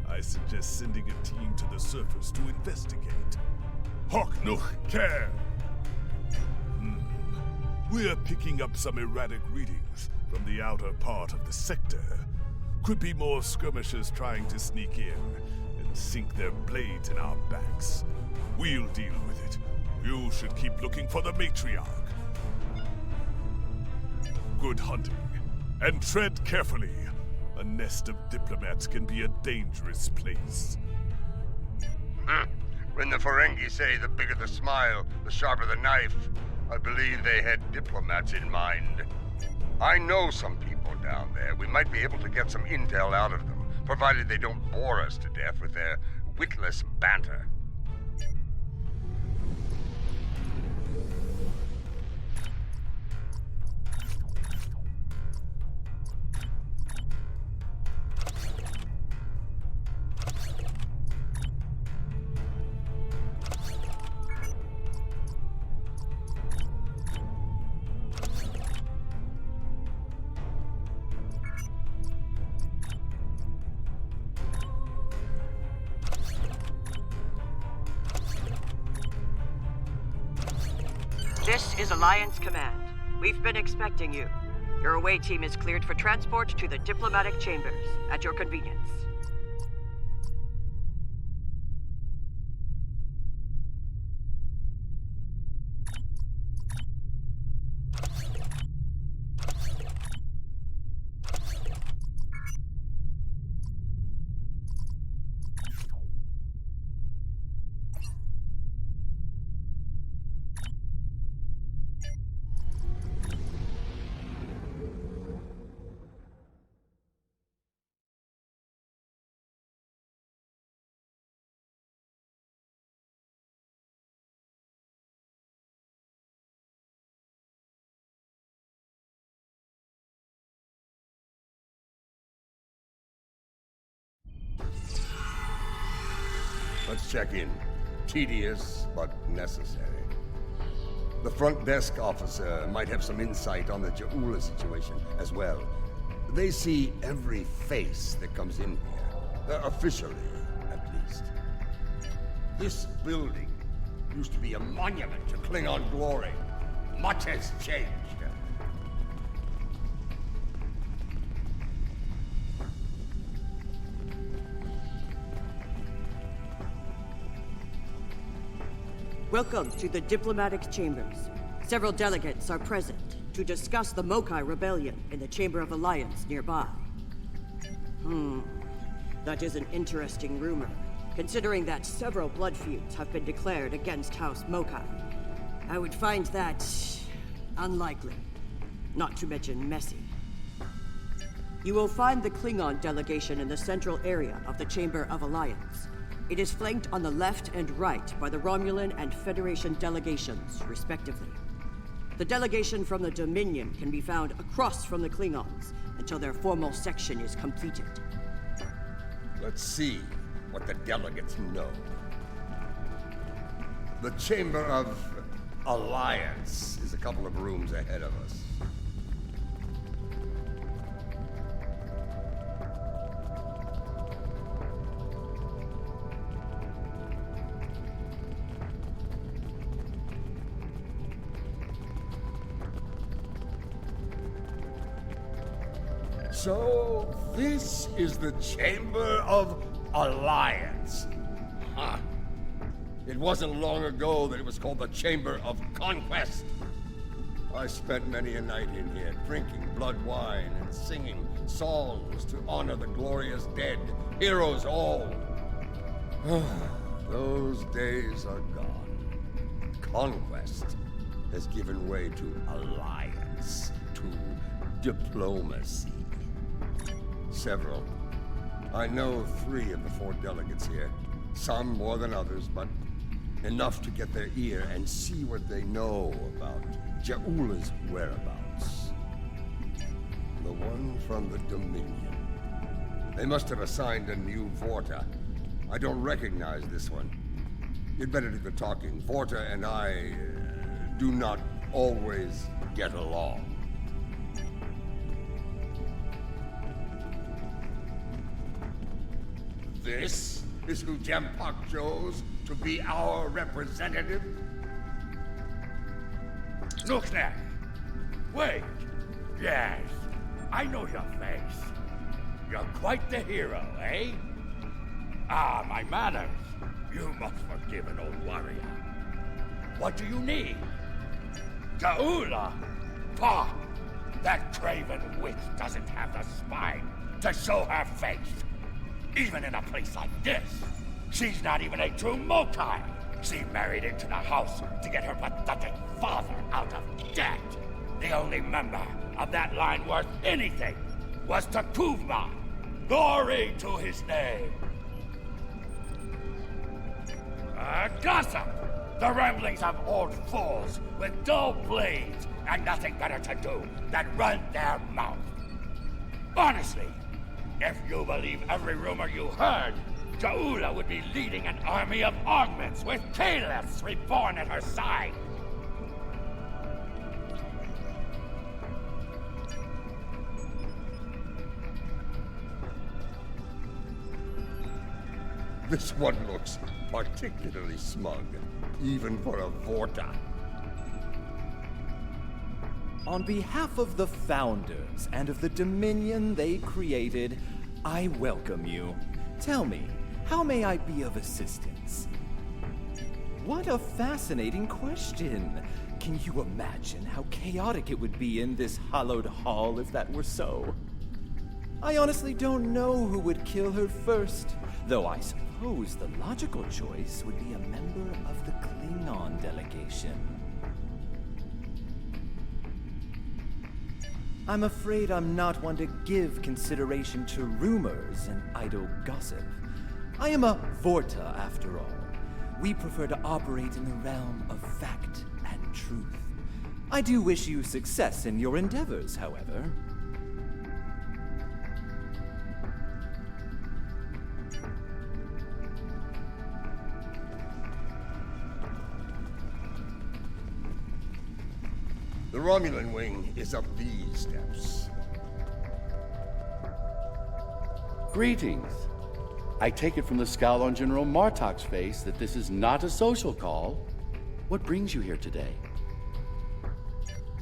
I suggest sending a team to the surface to investigate. Hawk Nuch Care! We're picking up some erratic readings from the outer part of the sector. Could be more skirmishers trying to sneak in and sink their blades in our backs. We'll deal with it. You should keep looking for the matriarch. Good hunting. And tread carefully. A nest of diplomats can be a dangerous place. When the Ferengi say the bigger the smile, the sharper the knife, I believe they had diplomats in mind. I know some people down there. We might be able to get some intel out of them, provided they don't bore us to death with their witless banter. This is Alliance Command. We've been expecting you. Your away team is cleared for transport to the diplomatic chambers at your convenience. Let's check in. Tedious, but necessary. The front desk officer might have some insight on the Ja'ula situation as well. They see every face that comes in here. Officially, at least. This building used to be a monument to Klingon glory. Much has changed. Welcome to the diplomatic chambers. Several delegates are present to discuss the Mokai rebellion in the Chamber of Alliance nearby. That is an interesting rumor, considering that several blood feuds have been declared against House Mokai. I would find that unlikely, not to mention messy. You will find the Klingon delegation in the central area of the Chamber of Alliance. It is flanked on the left and right by the Romulan and Federation delegations, respectively. The delegation from the Dominion can be found across from the Klingons until their formal section is completed. Let's see what the delegates know. The Chamber of Alliance is a couple of rooms ahead of us. So, this is the Chamber of Alliance. Huh. It wasn't long ago that it was called the Chamber of Conquest. I spent many a night in here, drinking blood wine and singing songs to honor the glorious dead, heroes all. Those days are gone. Conquest has given way to alliance, to diplomacy. Several. I know 3 of the 4 delegates here. Some more than others, but enough to get their ear and see what they know about Ja'ula's whereabouts. The one from the Dominion. They must have assigned a new Vorta. I don't recognize this one. You'd better do the talking. Vorta and I do not always get along. This is who J'mpok chose to be our representative? Look there! Wait! Yes, I know your face. You're quite the hero, eh? Ah, my manners. You must forgive an old warrior. What do you need? Ja'ula? Pah! That craven witch doesn't have the spine to show her face. Even in a place like this, she's not even a true Mokai. She married into the house to get her pathetic father out of debt. The only member of that line worth anything was Takuvma. Glory to his name. Gossip! The ramblings of old fools with dull blades and nothing better to do than run their mouth. Honestly, if you believe every rumor you heard, Ja'ula would be leading an army of augments with Kalis reborn at her side. This one looks particularly smug, even for a Vorta. On behalf of the Founders and of the Dominion they created, I welcome you. Tell me, how may I be of assistance? What a fascinating question! Can you imagine how chaotic it would be in this hallowed hall if that were so? I honestly don't know who would kill her first, though I suppose the logical choice would be a member of the Klingon delegation. I'm afraid I'm not one to give consideration to rumors and idle gossip. I am a Vorta, after all. We prefer to operate in the realm of fact and truth. I do wish you success in your endeavors, however. The Romulan wing is up these steps. Greetings. I take it from the scowl on General Martok's face that this is not a social call. What brings you here today?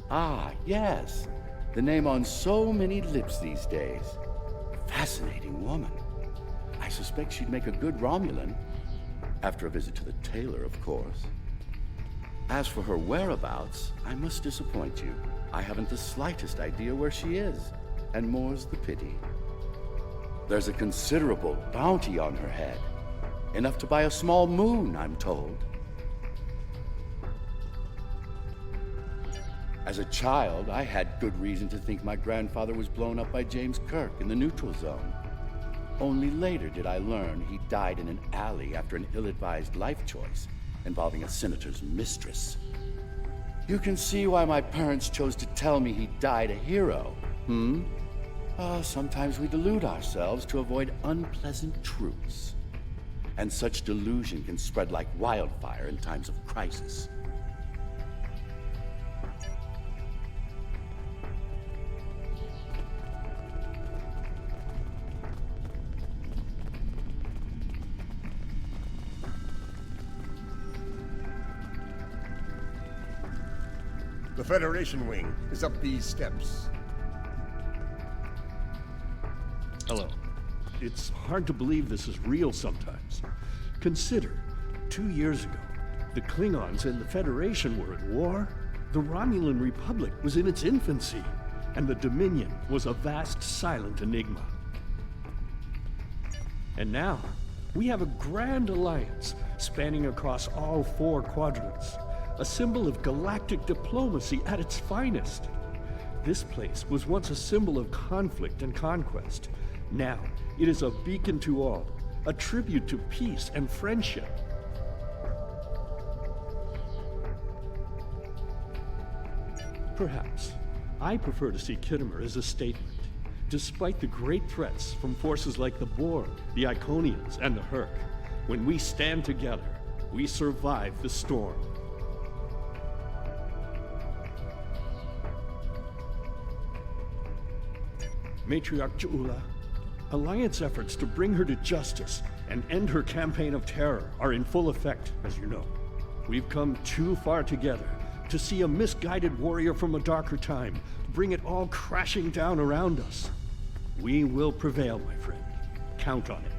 Ah, yes. The name on so many lips these days. Fascinating woman. I suspect she'd make a good Romulan. After a visit to the tailor, of course. As for her whereabouts, I must disappoint you. I haven't the slightest idea where she is, and more's the pity. There's a considerable bounty on her head. Enough to buy a small moon, I'm told. As a child, I had good reason to think my grandfather was blown up by James Kirk in the neutral zone. Only later did I learn he died in an alley after an ill-advised life choice involving a senator's mistress. You can see why my parents chose to tell me he died a hero, sometimes we delude ourselves to avoid unpleasant truths. And such delusion can spread like wildfire in times of crisis. The Federation wing is up these steps. Hello. It's hard to believe this is real sometimes. Consider, 2 years ago, the Klingons and the Federation were at war, the Romulan Republic was in its infancy, and the Dominion was a vast silent enigma. And now, we have a grand alliance spanning across all 4 quadrants. A symbol of galactic diplomacy at its finest. This place was once a symbol of conflict and conquest. Now, it is a beacon to all, a tribute to peace and friendship. Perhaps. I prefer to see Kittimer as a statement. Despite the great threats from forces like the Borg, the Iconians, and the Herc, when we stand together, we survive the storm. Matriarch J'ula, Alliance efforts to bring her to justice and end her campaign of terror are in full effect, as you know. We've come too far together to see a misguided warrior from a darker time bring it all crashing down around us. We will prevail, my friend. Count on it.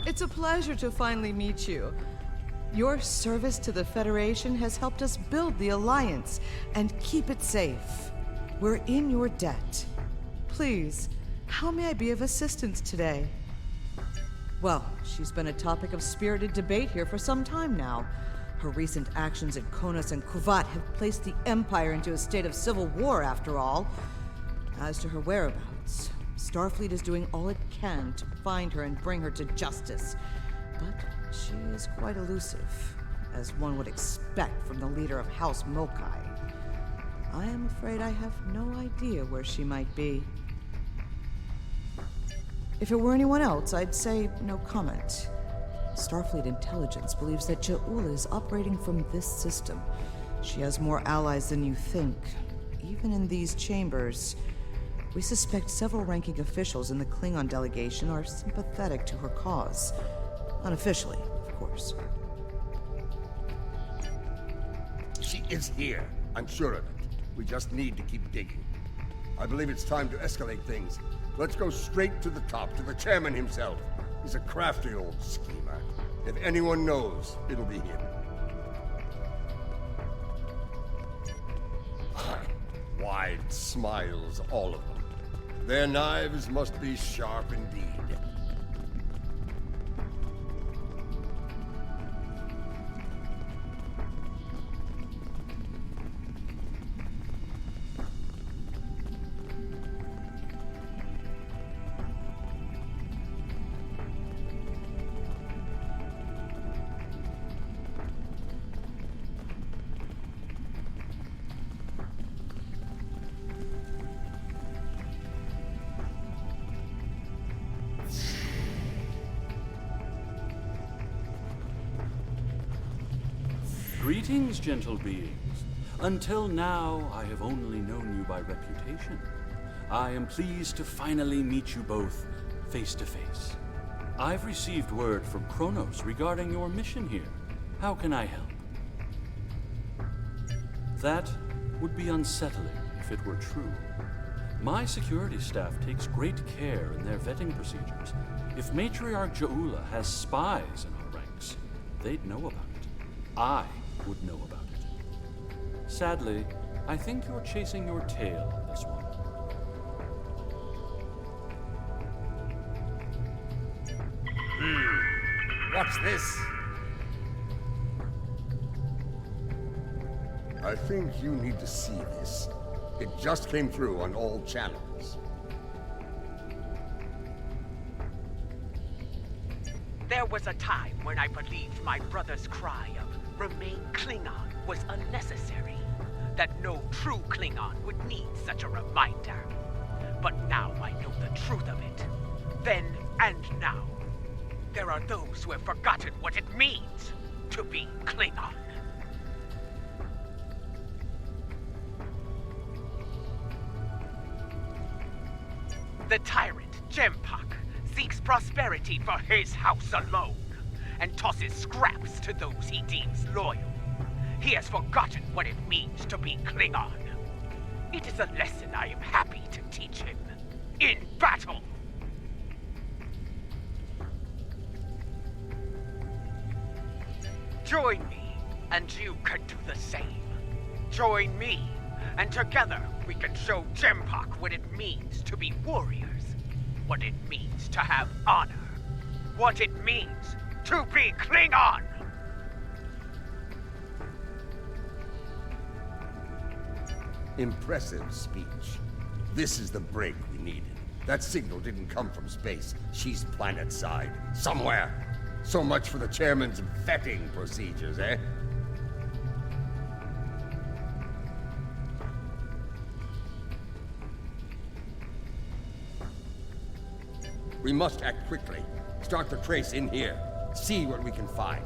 It's a pleasure to finally meet you. Your service to the Federation has helped us build the Alliance and keep it safe. We're in your debt. Please, how may I be of assistance today? Well, she's been a topic of spirited debate here for some time now. Her recent actions at Konos and Kuvat have placed the Empire into a state of civil war, after all. As to her whereabouts, Starfleet is doing all it can to find her and bring her to justice. But she is quite elusive, as one would expect from the leader of House Mokai. I am afraid I have no idea where she might be. If it were anyone else, I'd say no comment. Starfleet intelligence believes that J'ula is operating from this system. She has more allies than you think. Even in these chambers, we suspect several ranking officials in the Klingon delegation are sympathetic to her cause. Unofficially, of course. She is here. I'm sure of it. We just need to keep digging. I believe it's time to escalate things. Let's go straight to the top, to the chairman himself. He's a crafty old schemer. If anyone knows, it'll be him. Wide smiles, all of them. Their knives must be sharp indeed. Greetings, gentle beings. Until now, I have only known you by reputation. I am pleased to finally meet you both face to face. I've received word from Kronos regarding your mission here. How can I help? That would be unsettling if it were true. My security staff takes great care in their vetting procedures. If Matriarch J'ula has spies in our ranks, they'd know about it. I would know about it. Sadly, I think you're chasing your tail on this one. What's this? I think you need to see this. It just came through on all channels. There was a time when I believed my brother's cry of "Remain Klingon" was unnecessary. That no true Klingon would need such a reminder. But now I know the truth of it. Then and now. There are those who have forgotten what it means to be Klingon. The tyrant, J'mpok, seeks prosperity for his house alone, and tosses scraps to those he deems loyal. He has forgotten what it means to be Klingon. It is a lesson I am happy to teach him. In battle! Join me, and you can do the same. Join me, and together we can show J'mpok what it means to be warriors. What it means to have honor. What it means to be Klingon! Impressive speech. This is the break we needed. That signal didn't come from space. She's planet-side. Somewhere. So much for the chairman's vetting procedures, eh? We must act quickly. Start the trace in here. See what we can find.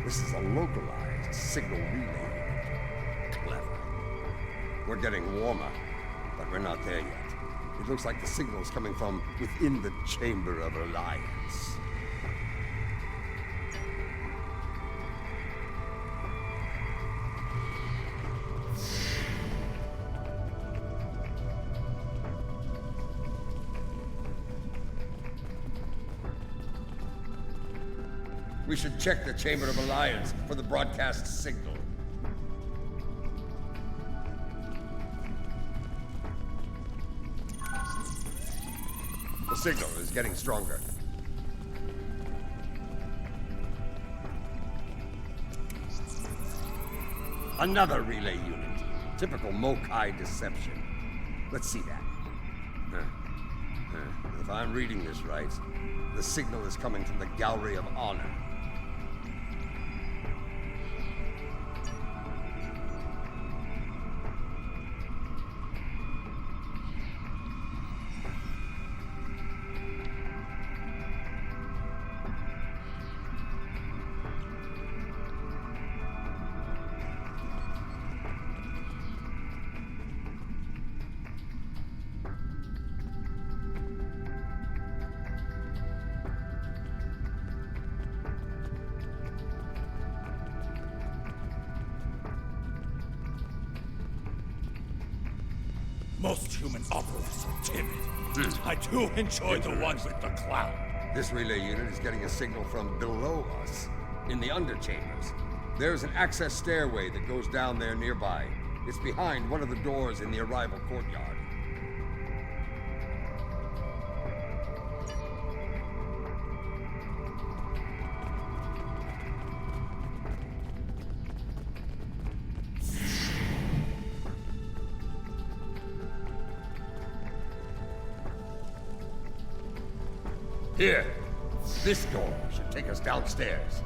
This is a localized signal relay. Clever. We're getting warmer, but we're not there yet. It looks like the signal's coming from within the Chamber of Alliance. We should check the Chamber of Alliance for the broadcast signal. The signal is getting stronger. Another relay unit. Typical Mokai deception. Let's see that. If I'm reading this right, the signal is coming from the Gallery of Honor. Most human operatives are timid. I do enjoy the one with the clown. This relay unit is getting a signal from below us, in the underchambers. There's an access stairway that goes down there nearby. It's behind one of the doors in the arrival courtyard. Here. This door should take us downstairs.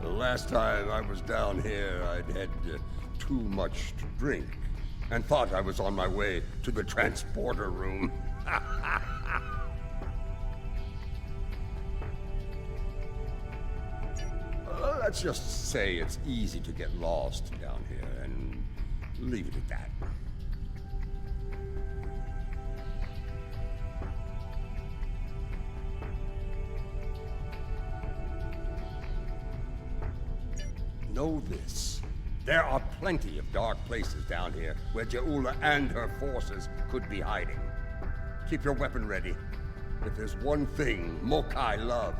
The last time I was down here, I'd had too much to drink and thought I was on my way to the transporter room. Let's just say it's easy to get lost down here, and leave it at that. Know this. There are plenty of dark places down here where Ja'ula and her forces could be hiding. Keep your weapon ready. If there's one thing Mokai love,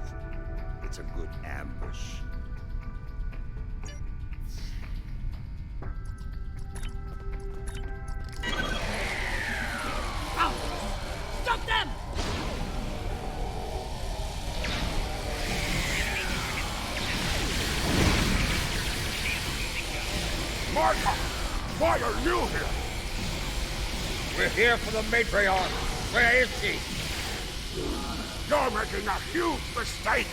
it's a good ambush. Stop them! Martha! Why are you here? We're here for the matriarch. Where is she? You're making a huge mistake!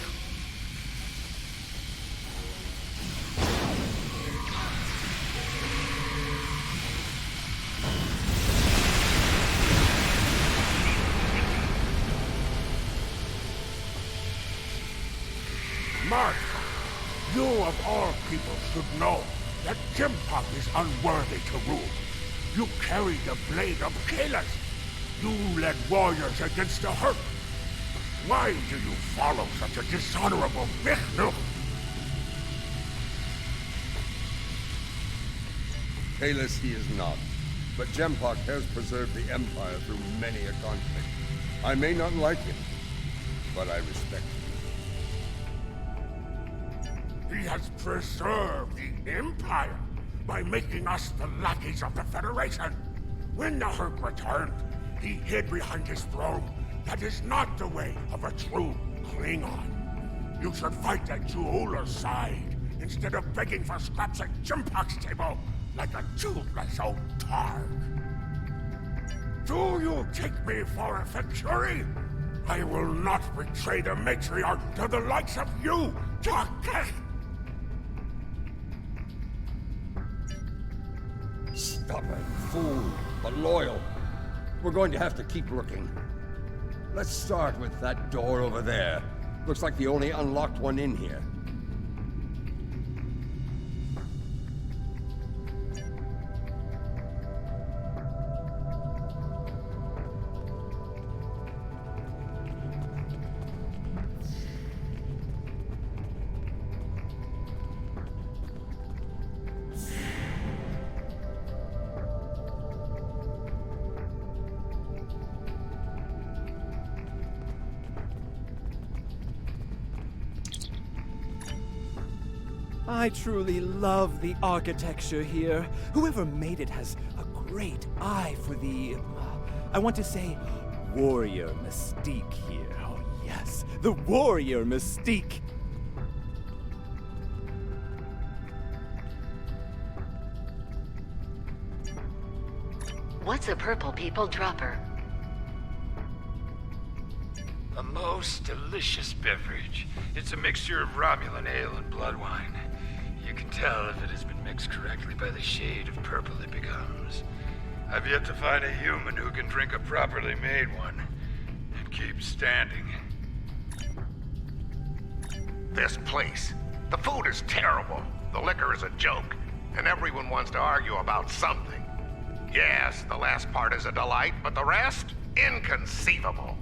Martha, you of all people should know that J'mpok is unworthy to rule. You carry the blade of Kalis. You led warriors against the hurt. Why do you follow such a dishonorable Vishnu? Kalis he is not, but J'mpok has preserved the Empire through many a conflict. I may not like him, but I respect him. He has preserved the Empire by making us the lackeys of the Federation. When the Herc returned, he hid behind his throne. That is not the way of a true Klingon. You should fight at J'ula's side, instead of begging for scraps at J'mpok's table, like a toothless old targ. Do you take me for a Venturi? I will not betray the matriarch to the likes of you, Tark! Stubborn fool, but loyal. We're going to have to keep looking. Let's start with that door over there. Looks like the only unlocked one in here. I truly love the architecture here. Whoever made it has a great eye for the, I want to say, warrior mystique here. Oh yes, the warrior mystique. What's a purple people dropper? A most delicious beverage. It's a mixture of Romulan ale and blood wine. You can tell if it has been mixed correctly by the shade of purple it becomes. I've yet to find a human who can drink a properly made one and keep standing. This place. The food is terrible. The liquor is a joke. And everyone wants to argue about something. Yes, the last part is a delight, but the rest? Inconceivable.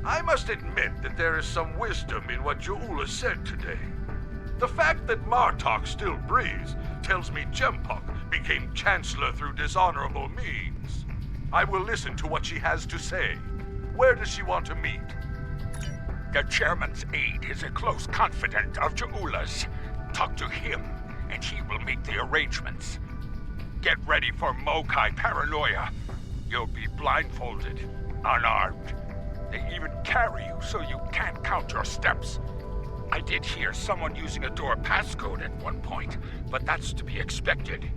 I must admit that there is some wisdom in what J'ula said today. The fact that Martok still breathes tells me J'mpok became Chancellor through dishonorable means. I will listen to what she has to say. Where does she want to meet? The Chairman's aide is a close confidant of J'ula's. Talk to him, and he will make the arrangements. Get ready for Mokai paranoia. You'll be blindfolded, unarmed. They even carry you so you can't count your steps. I did hear someone using a door passcode at one point, but that's to be expected.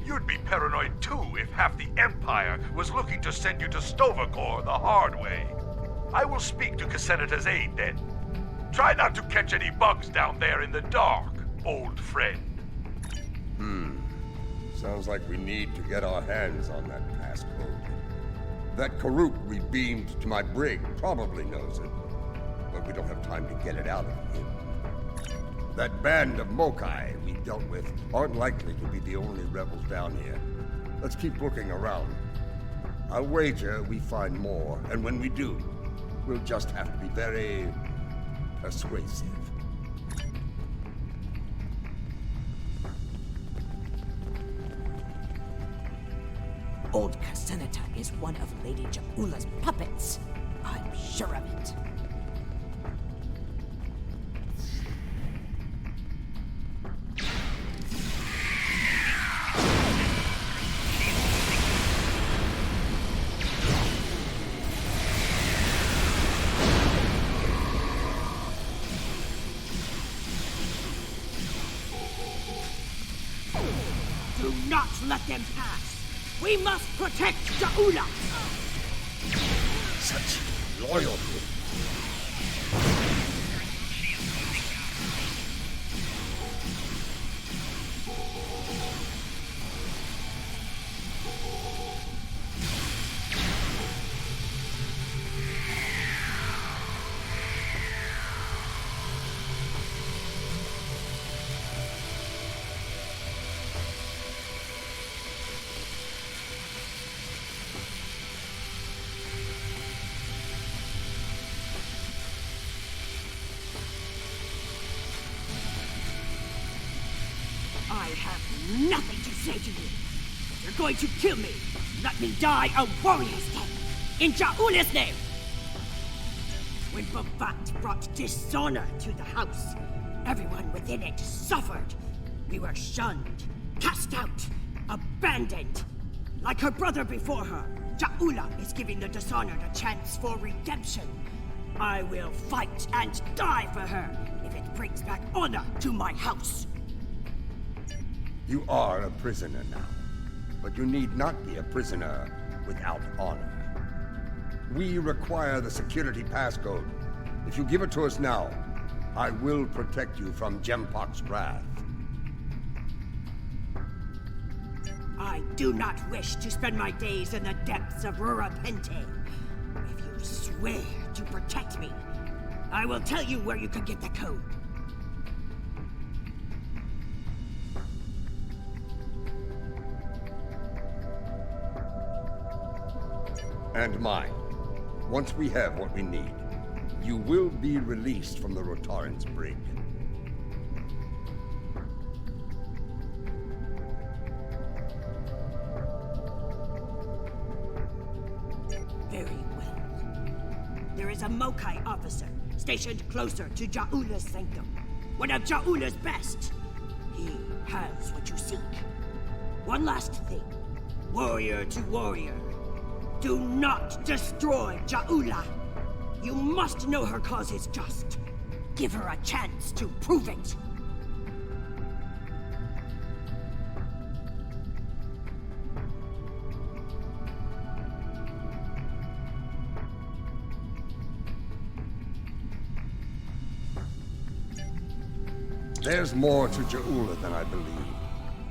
You'd be paranoid too if half the Empire was looking to send you to Stovacor the hard way. I will speak to Casenata's aide then. Try not to catch any bugs down there in the dark, old friend. Sounds like we need to get our hands on that passcode. That Karuk we beamed to my brig probably knows it, but we don't have time to get it out of him. That band of Mokai we dealt with aren't likely to be the only rebels down here. Let's keep looking around. I'll wager we find more, and when we do, we'll just have to be very persuasive. Old Casenata is one of Lady J'ula's puppets. I'm sure of it. Do not let them pass! We must protect J'ula! Such loyalty. I have nothing to say to you. You're going to kill me. Let me die a warrior's death. In J'ula's name. When Bavat brought dishonor to the house, everyone within it suffered. We were shunned, cast out, abandoned. Like her brother before her, Ja'ula is giving the dishonored a chance for redemption. I will fight and die for her if it brings back honor to my house. You are a prisoner now, but you need not be a prisoner without honor. We require the security passcode. If you give it to us now, I will protect you from J'mpok's wrath. I do not wish to spend my days in the depths of Rurapente. If you swear to protect me, I will tell you where you can get the code. And mine. Once we have what we need, you will be released from the Rotaran's brig. Very well. There is a Mokai officer stationed closer to Ja'ula's sanctum. One of Ja'ula's best. He has what you seek. One last thing. Warrior to warrior. Do not destroy Ja'ula. You must know her cause is just. Give her a chance to prove it. There's more to Ja'ula than I believe.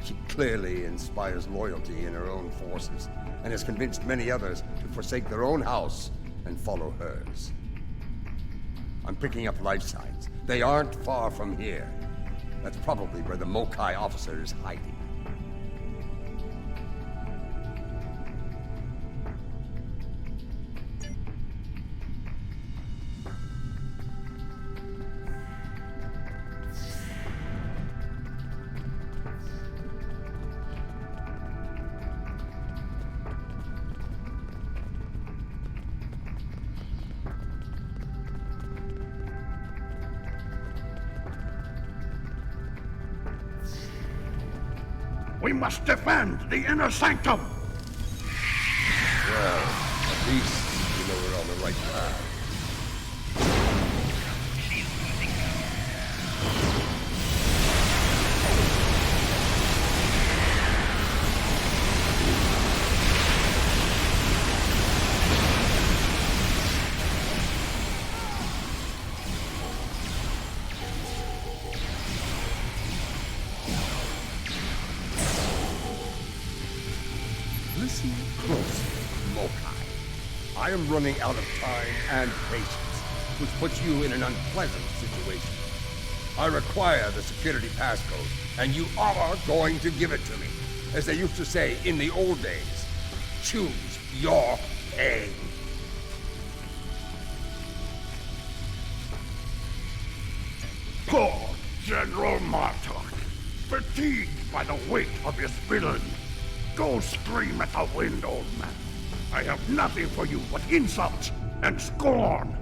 She clearly inspires loyalty in her own forces, and has convinced many others to forsake their own house and follow hers. I'm picking up life signs. They aren't far from here. That's probably where the Mokai officer is hiding. We must defend the inner sanctum! Well, at least we know we're on the right path. Listen close, Mokai. I am running out of time and patience, which puts you in an unpleasant situation. I require the security passcode, and you are going to give it to me. As they used to say in the old days, choose your pain. Poor General Martok, fatigued by the weight of his villain. Go scream at the wind, old man. I have nothing for you but insult and scorn.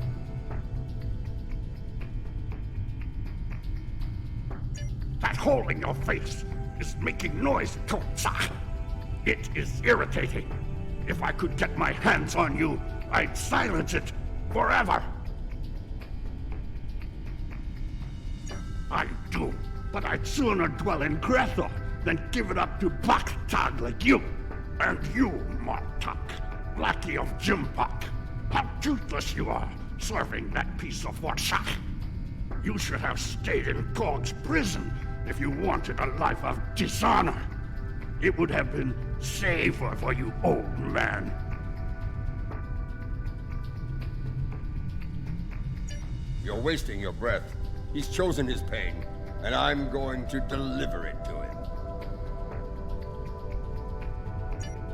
That hole in your face is making noise, Kotsa. It is irritating. If I could get my hands on you, I'd silence it forever. I do, but I'd sooner dwell in Grethel than give it up to Baktag like you. And you, Martok, lackey of J'mpok. How toothless you are, serving that piece of Warshak. You should have stayed in Gog's prison if you wanted a life of dishonor. It would have been safer for you, old man. You're wasting your breath. He's chosen his pain, and I'm going to deliver it to him.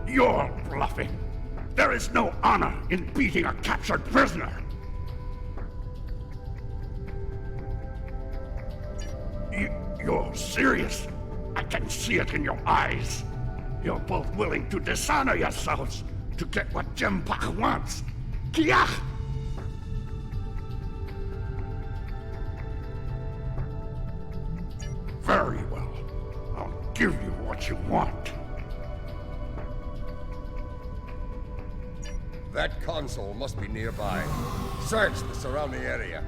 You're bluffing. There is no honor in beating a captured prisoner. You're serious. I can see it in your eyes. You're both willing to dishonor yourselves to get what J'mpok wants. Kiach! Very well. I'll give you what you want. That console must be nearby. Search the surrounding area.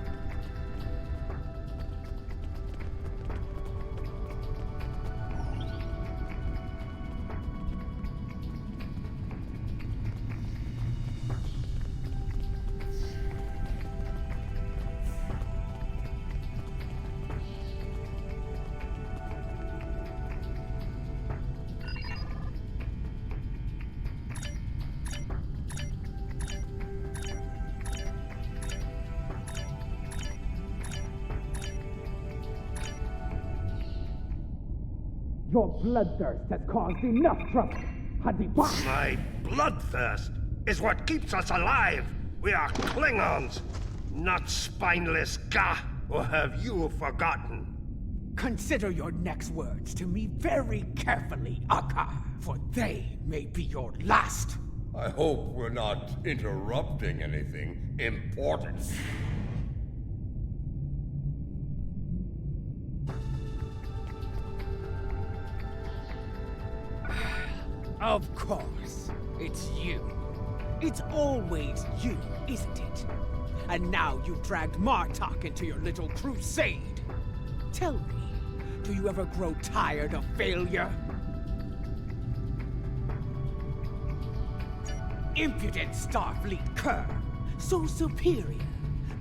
Your bloodthirst has caused enough trouble. My bloodthirst is what keeps us alive. We are Klingons, not spineless Ga. Or have you forgotten? Consider your next words to me very carefully, Akar, for they may be your last. I hope we're not interrupting anything important. Of course. It's you. It's always you, isn't it? And now you've dragged Martok into your little crusade. Tell me, do you ever grow tired of failure? Impudent Starfleet cur, so superior.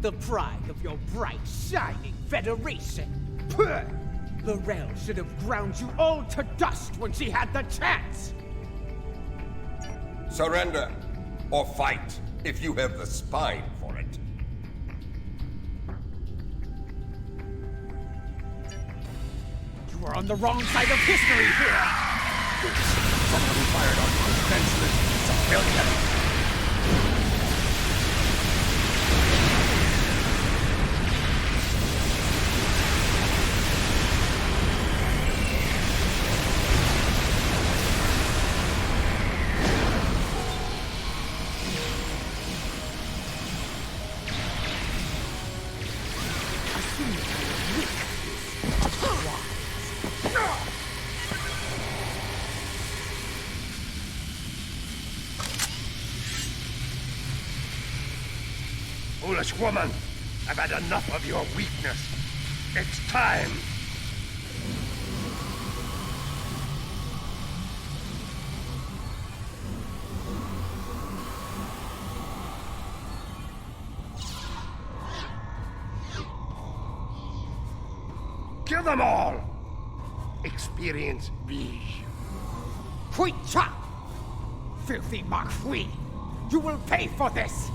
The pride of your bright, shining Federation. Puh! L'Rell should have ground you all to dust when she had the chance! Surrender, or fight, if you have the spine for it. You are on the wrong side of history here! Someone fired on a defenseless civilian! Foolish woman, I've had enough of your weakness. It's time. Kill them all! Experience me. Huicha! Filthy Marquis! You will pay for this!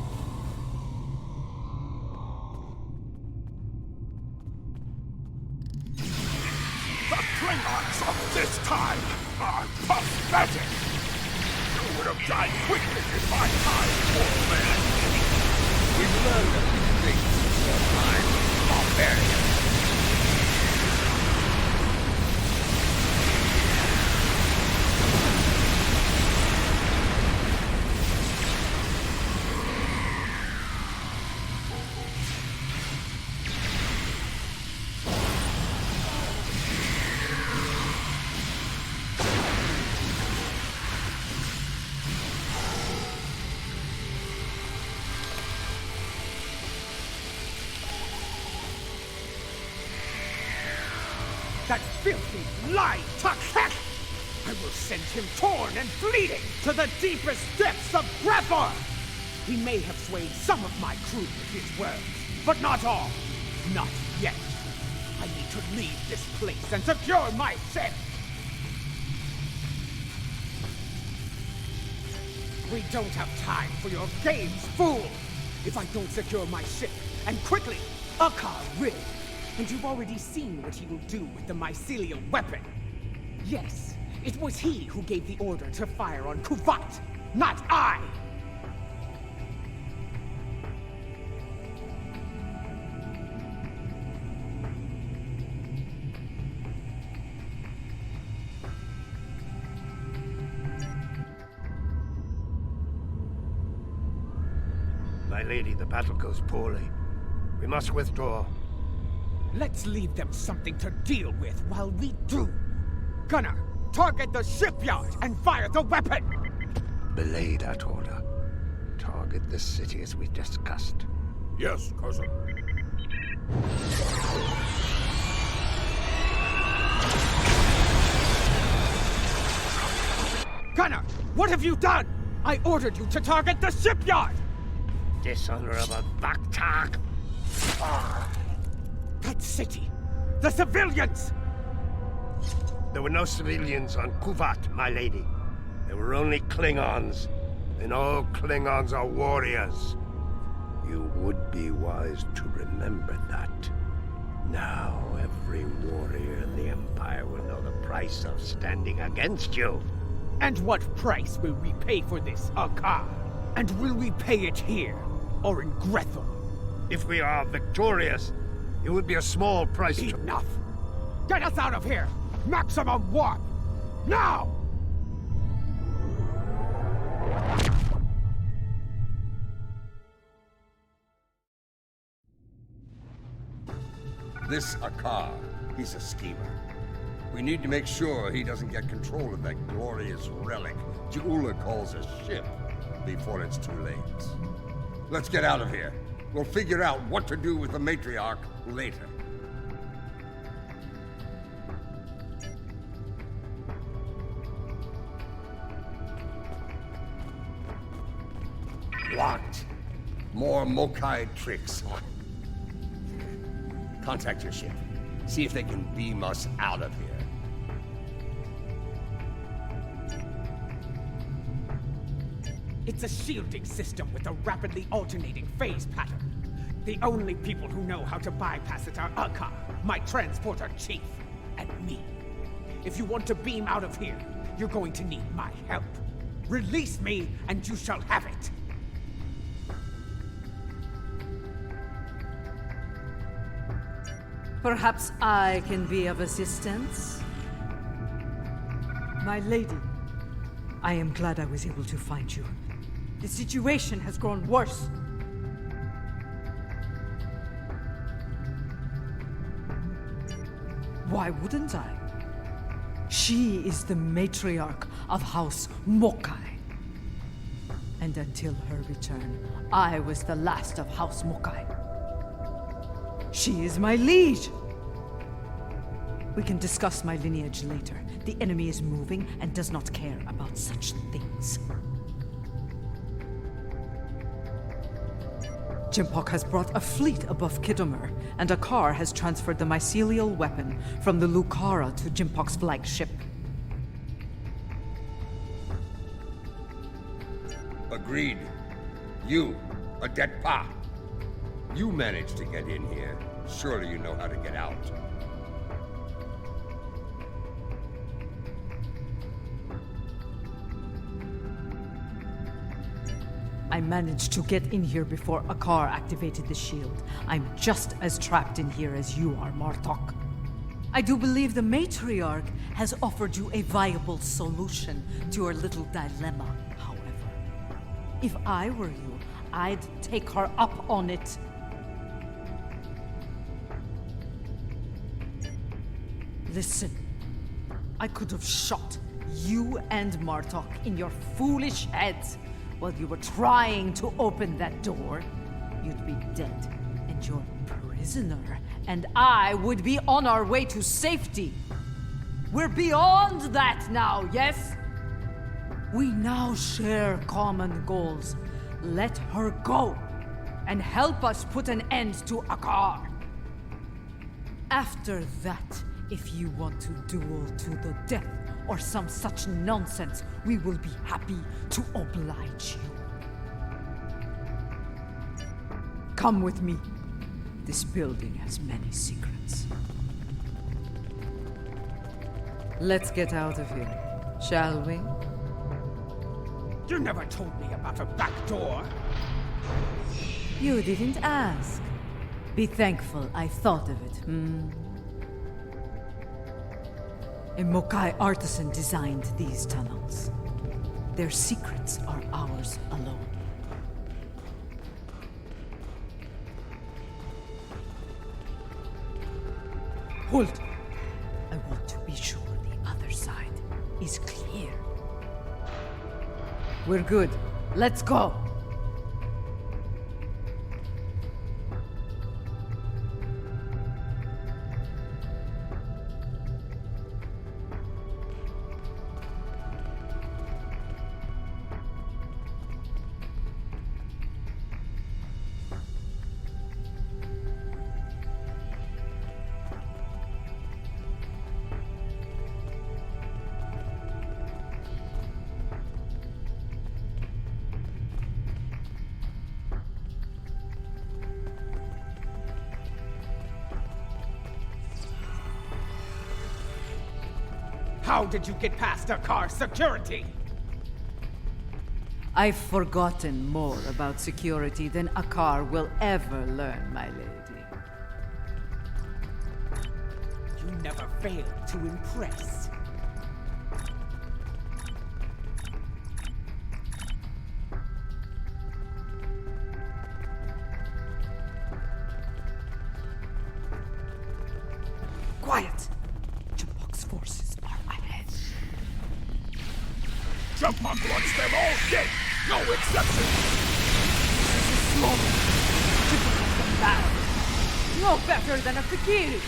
The Klingons of this time are pathetic! You would have died quickly in my time, poor man! We've learned a few things in your time, barbarian. That filthy, lying Tuck-Heck! I will send him torn and bleeding to the deepest depths of Grethor! He may have swayed some of my crew with his words, but not all. Not yet. I need to leave this place and secure my ship! We don't have time for your games, fool! If I don't secure my ship, and quickly, Akar will. And you've already seen what he will do with the mycelial weapon. Yes, it was he who gave the order to fire on Kuvat, not I! My lady, the battle goes poorly. We must withdraw. Let's leave them something to deal with while we do. Gunner, target the shipyard and fire the weapon! Belay that order. Target the city as we discussed. Yes, cousin. Gunner, what have you done? I ordered you to target the shipyard! Dishonorable Baktak! That city! The civilians! There were no civilians on Kuvat, my lady. There were only Klingons. And all Klingons are warriors. You would be wise to remember that. Now every warrior in the Empire will know the price of standing against you. And what price will we pay for this, Akar? And will we pay it here, or in Grethel? If we are victorious, it would be a small price. Enough! Get us out of here! Maximum warp! Now! This Akar, he's a schemer. We need to make sure he doesn't get control of that glorious relic J'ula calls a ship before it's too late. Let's get out of here. We'll figure out what to do with the matriarch later. Locked. More Mokai tricks. Contact your ship. See if they can beam us out of here. It's a shielding system with a rapidly alternating phase pattern. The only people who know how to bypass it are Akar, my transporter chief, and me. If you want to beam out of here, you're going to need my help. Release me, and you shall have it. Perhaps I can be of assistance? My lady, I am glad I was able to find you. The situation has grown worse. Why wouldn't I? She is the matriarch of House Mokai. And until her return, I was the last of House Mokai. She is my liege! We can discuss my lineage later. The enemy is moving and does not care about such things. J'mpok has brought a fleet above Khitomer, and Akar has transferred the mycelial weapon from the Lucara to J'mpok's flagship. Agreed. You, Adet Pa. You managed to get in here. Surely you know how to get out. I managed to get in here before Akar activated the shield. I'm just as trapped in here as you are, Martok. I do believe the matriarch has offered you a viable solution to your little dilemma, however. If I were you, I'd take her up on it. Listen, I could have shot you and Martok in your foolish heads while you were trying to open that door. You'd be dead and your prisoner, and I would be on our way to safety. We're beyond that now, yes? We now share common goals. Let her go, and help us put an end to Akar. After that, if you want to duel to the death or some such nonsense, we will be happy to oblige you. Come with me. This building has many secrets. Let's get out of here, shall we? You never told me about a back door. You didn't ask. Be thankful I thought of it, A Mokai artisan designed these tunnels. Their secrets are ours alone. Hold. I want to be sure the other side is clear. We're good. Let's go. How did you get past our car's security? I've forgotten more about security than a car will ever learn, my lady. You never fail to impress. Quiet! J'mpok's forces are ahead. J'mpok wants them all dead! No exceptions! This is small. J'mpok is the bad. No better than a Fikiri.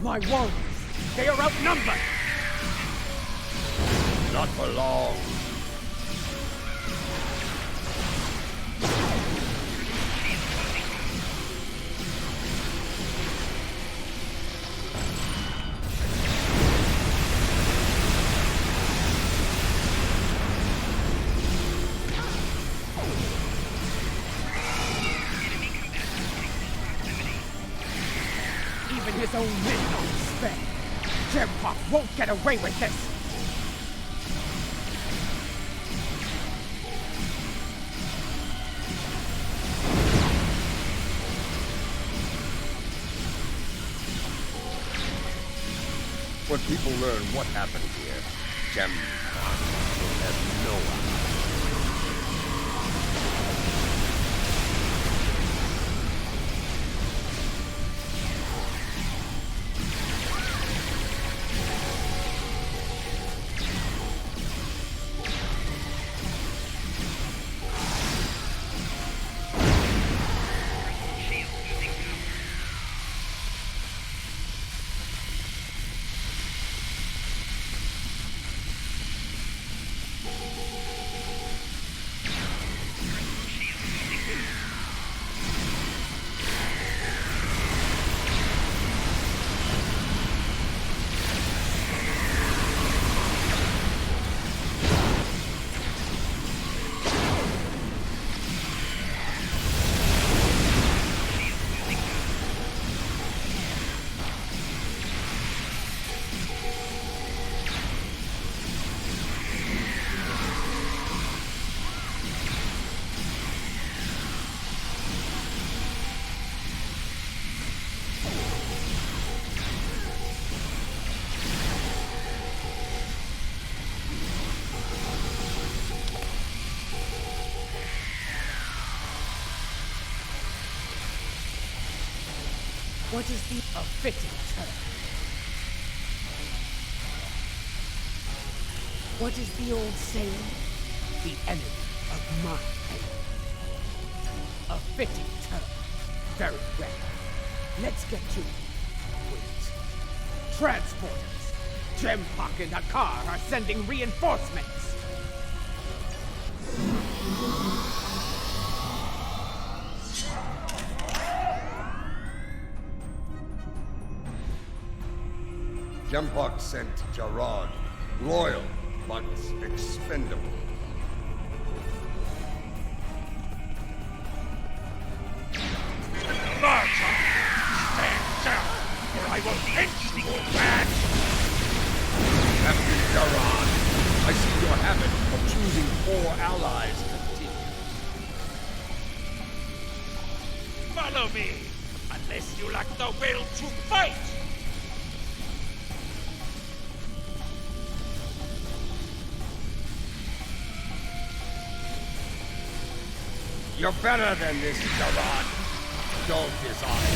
My warriors, they are outnumbered! Not for long. Even his own men don't spare. J'mpok won't get away with this! When people learn what happened here, J'mpok will have no idea. What is the fitting term? What is the old saying? The enemy of my enemy. A fitting term. Very well. Let's get to it. Wait. Transporters. J'mpok and Akar are sending reinforcements. J'mpok sent Jarad, loyal but expendable. Larger! Stand down, or I will lynch the old man! Captain Jarad, I see your habit of choosing poor allies continues. Follow me, unless you lack the will to fight! You're better than this, Jarad. Don't dishonor.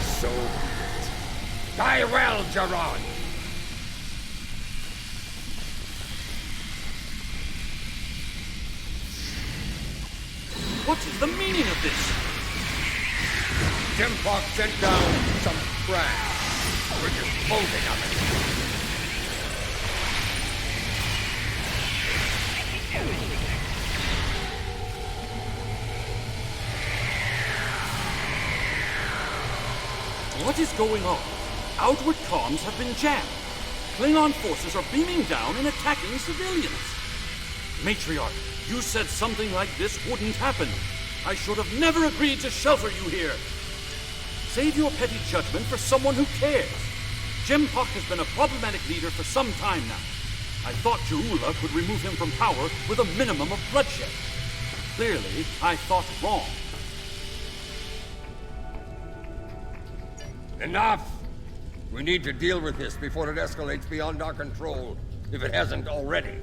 So be it. Die well, Jarad. What is the meaning of this? J'mpok sent down some trash. We're disposing of it. What is going on? Outward comms have been jammed. Klingon forces are beaming down and attacking civilians. Matriarch, you said something like this wouldn't happen. I should have never agreed to shelter you here. Save your petty judgment for someone who cares. J'mpok has been a problematic leader for some time now. I thought J'ula could remove him from power with a minimum of bloodshed. Clearly, I thought wrong. Enough! We need to deal with this before it escalates beyond our control, if it hasn't already.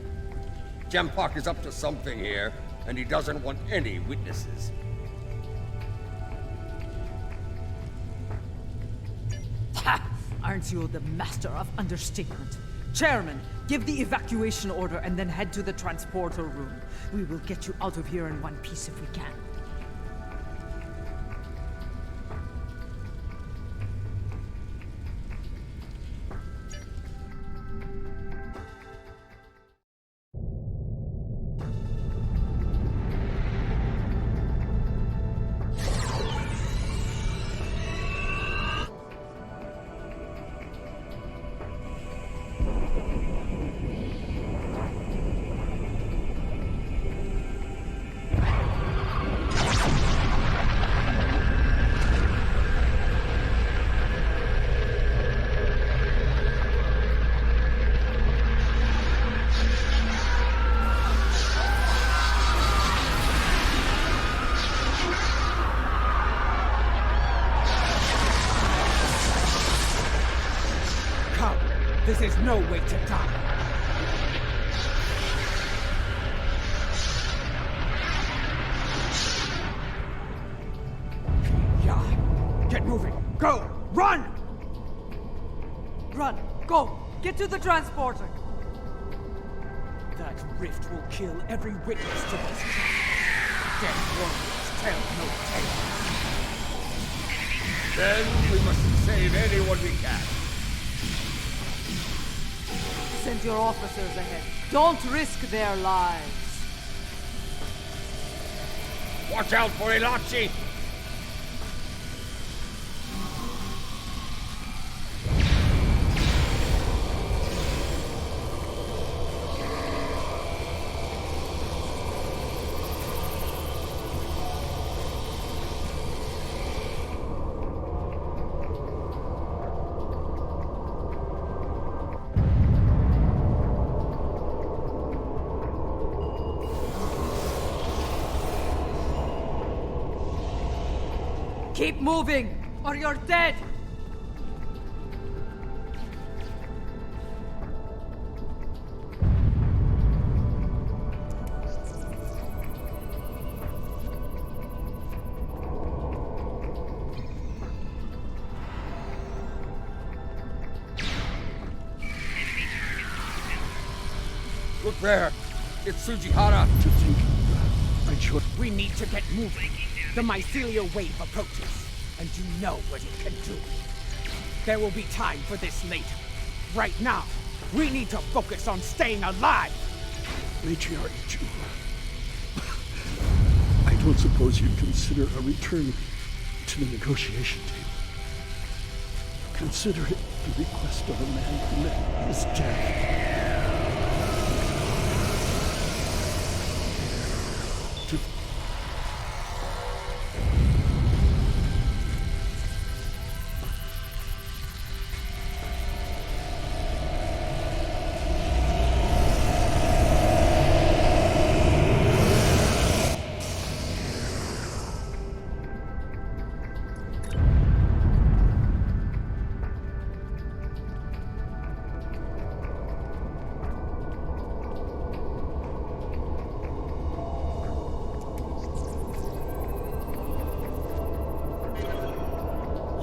J'mpok is up to something here, and he doesn't want any witnesses. Ha! Aren't you the master of understatement? Chairman, give the evacuation order and then head to the transporter room. We will get you out of here in one piece if we can. This is no way to die. Yeah. Get moving. Go. Run! Run. Go. Get to the transporter. That rift will kill every witness to this trial. Dead warriors tell no tales. Then we must save anyone we can. Send your officers ahead. Don't risk their lives. Watch out for Ilachi! Keep moving, or you're dead! Look there! It's Tsujihara! I choice. We need to get moving. The mycelial wave approaches, and you know what it can do. There will be time for this later. Right now, we need to focus on staying alive. Matriarch J'mpok, I don't suppose you'd consider a return to the negotiation table. Consider it the request of a man who met his death.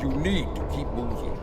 You need to keep moving.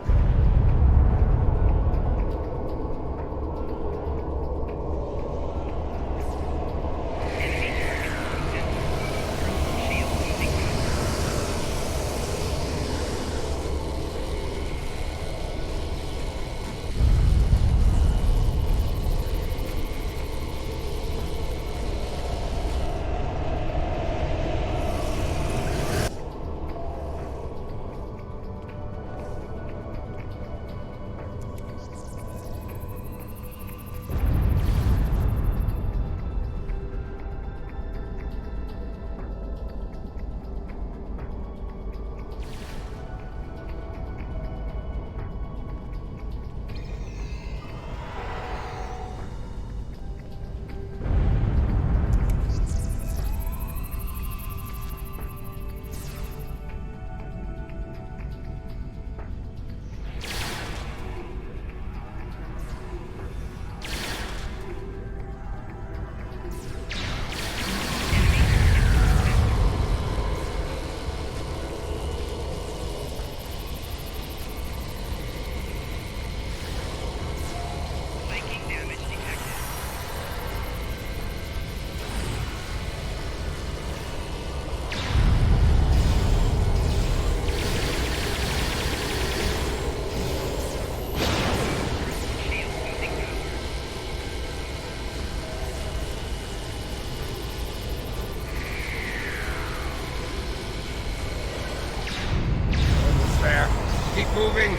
Keep moving.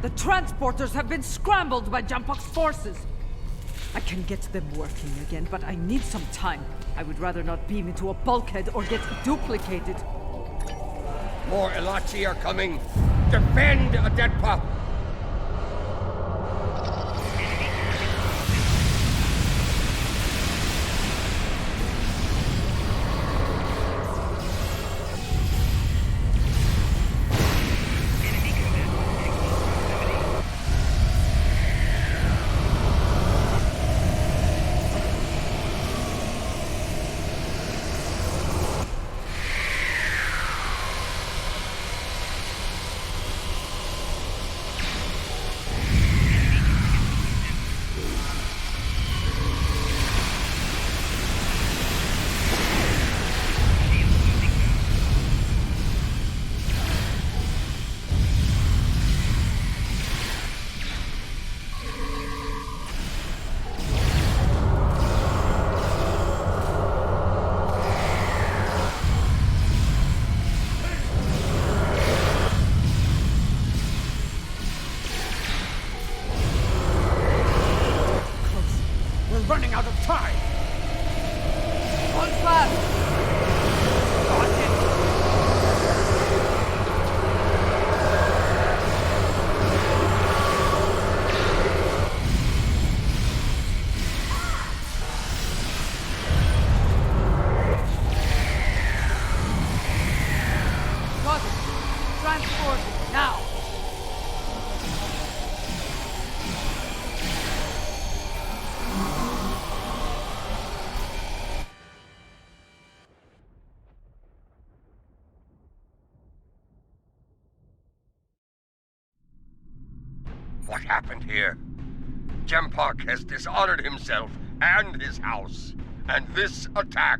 The transporters have been scrambled by J'mpok's forces. I can get them working again, but I need some time. I would rather not beam into a bulkhead or get duplicated. More Elachi are coming. Defend Adepa! running out of time! Hold fast! Got it! Transport it, now! What happened here? J'mpok has dishonored himself and his house, and this attack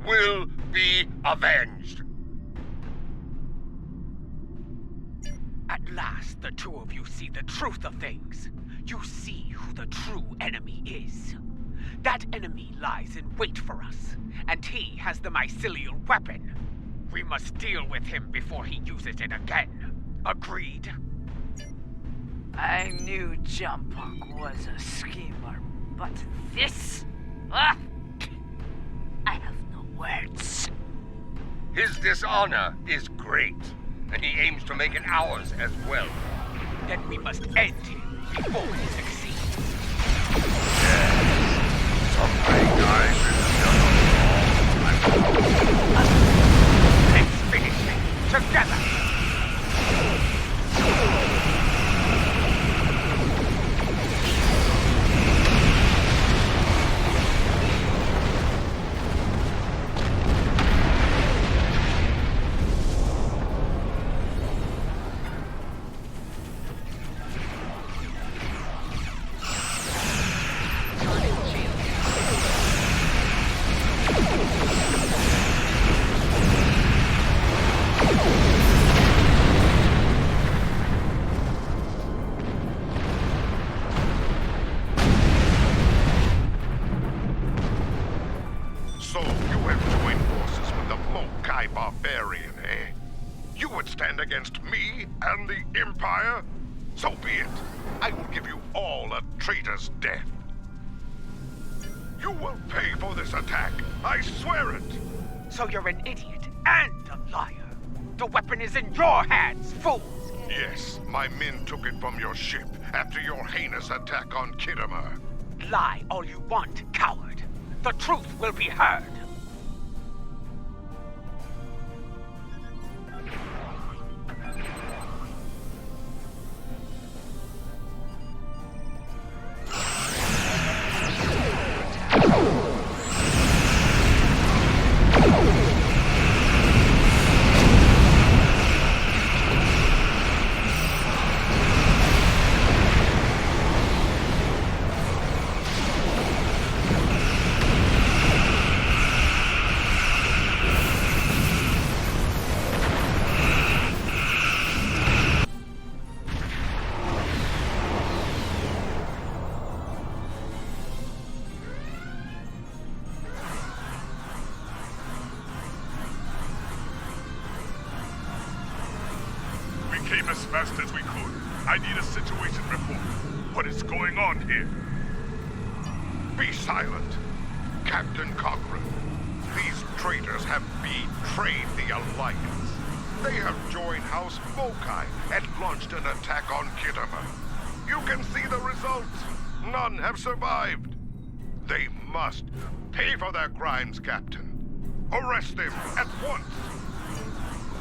will be avenged. At last, the two of you see the truth of things. You see who the true enemy is. That enemy lies in wait for us, and he has the mycelial weapon. We must deal with him before he uses it again. Agreed? I knew J'mpok was a schemer, but this? Ah! I have no words. His dishonor is great, and he aims to make it ours as well. Then we must end him before he succeeds. Someday, guys, Let's finish it together! So you have joined forces with the Ngai barbarian, eh? You would stand against me and the Empire? So be it. I will give you all a traitor's death. You will pay for this attack. I swear it. So you're an idiot and a liar. The weapon is in your hands, fool! Yes, my men took it from your ship after your heinous attack on Khitomer. Lie all you want, coward. The truth will be heard. Came as fast as we could. I need a situation report. What is going on here? Be silent, Captain Cochrane. These traitors have betrayed the Alliance. They have joined House Mokai and launched an attack on Khitomer. You can see the results. None have survived. They must pay for their crimes, Captain. Arrest them at once.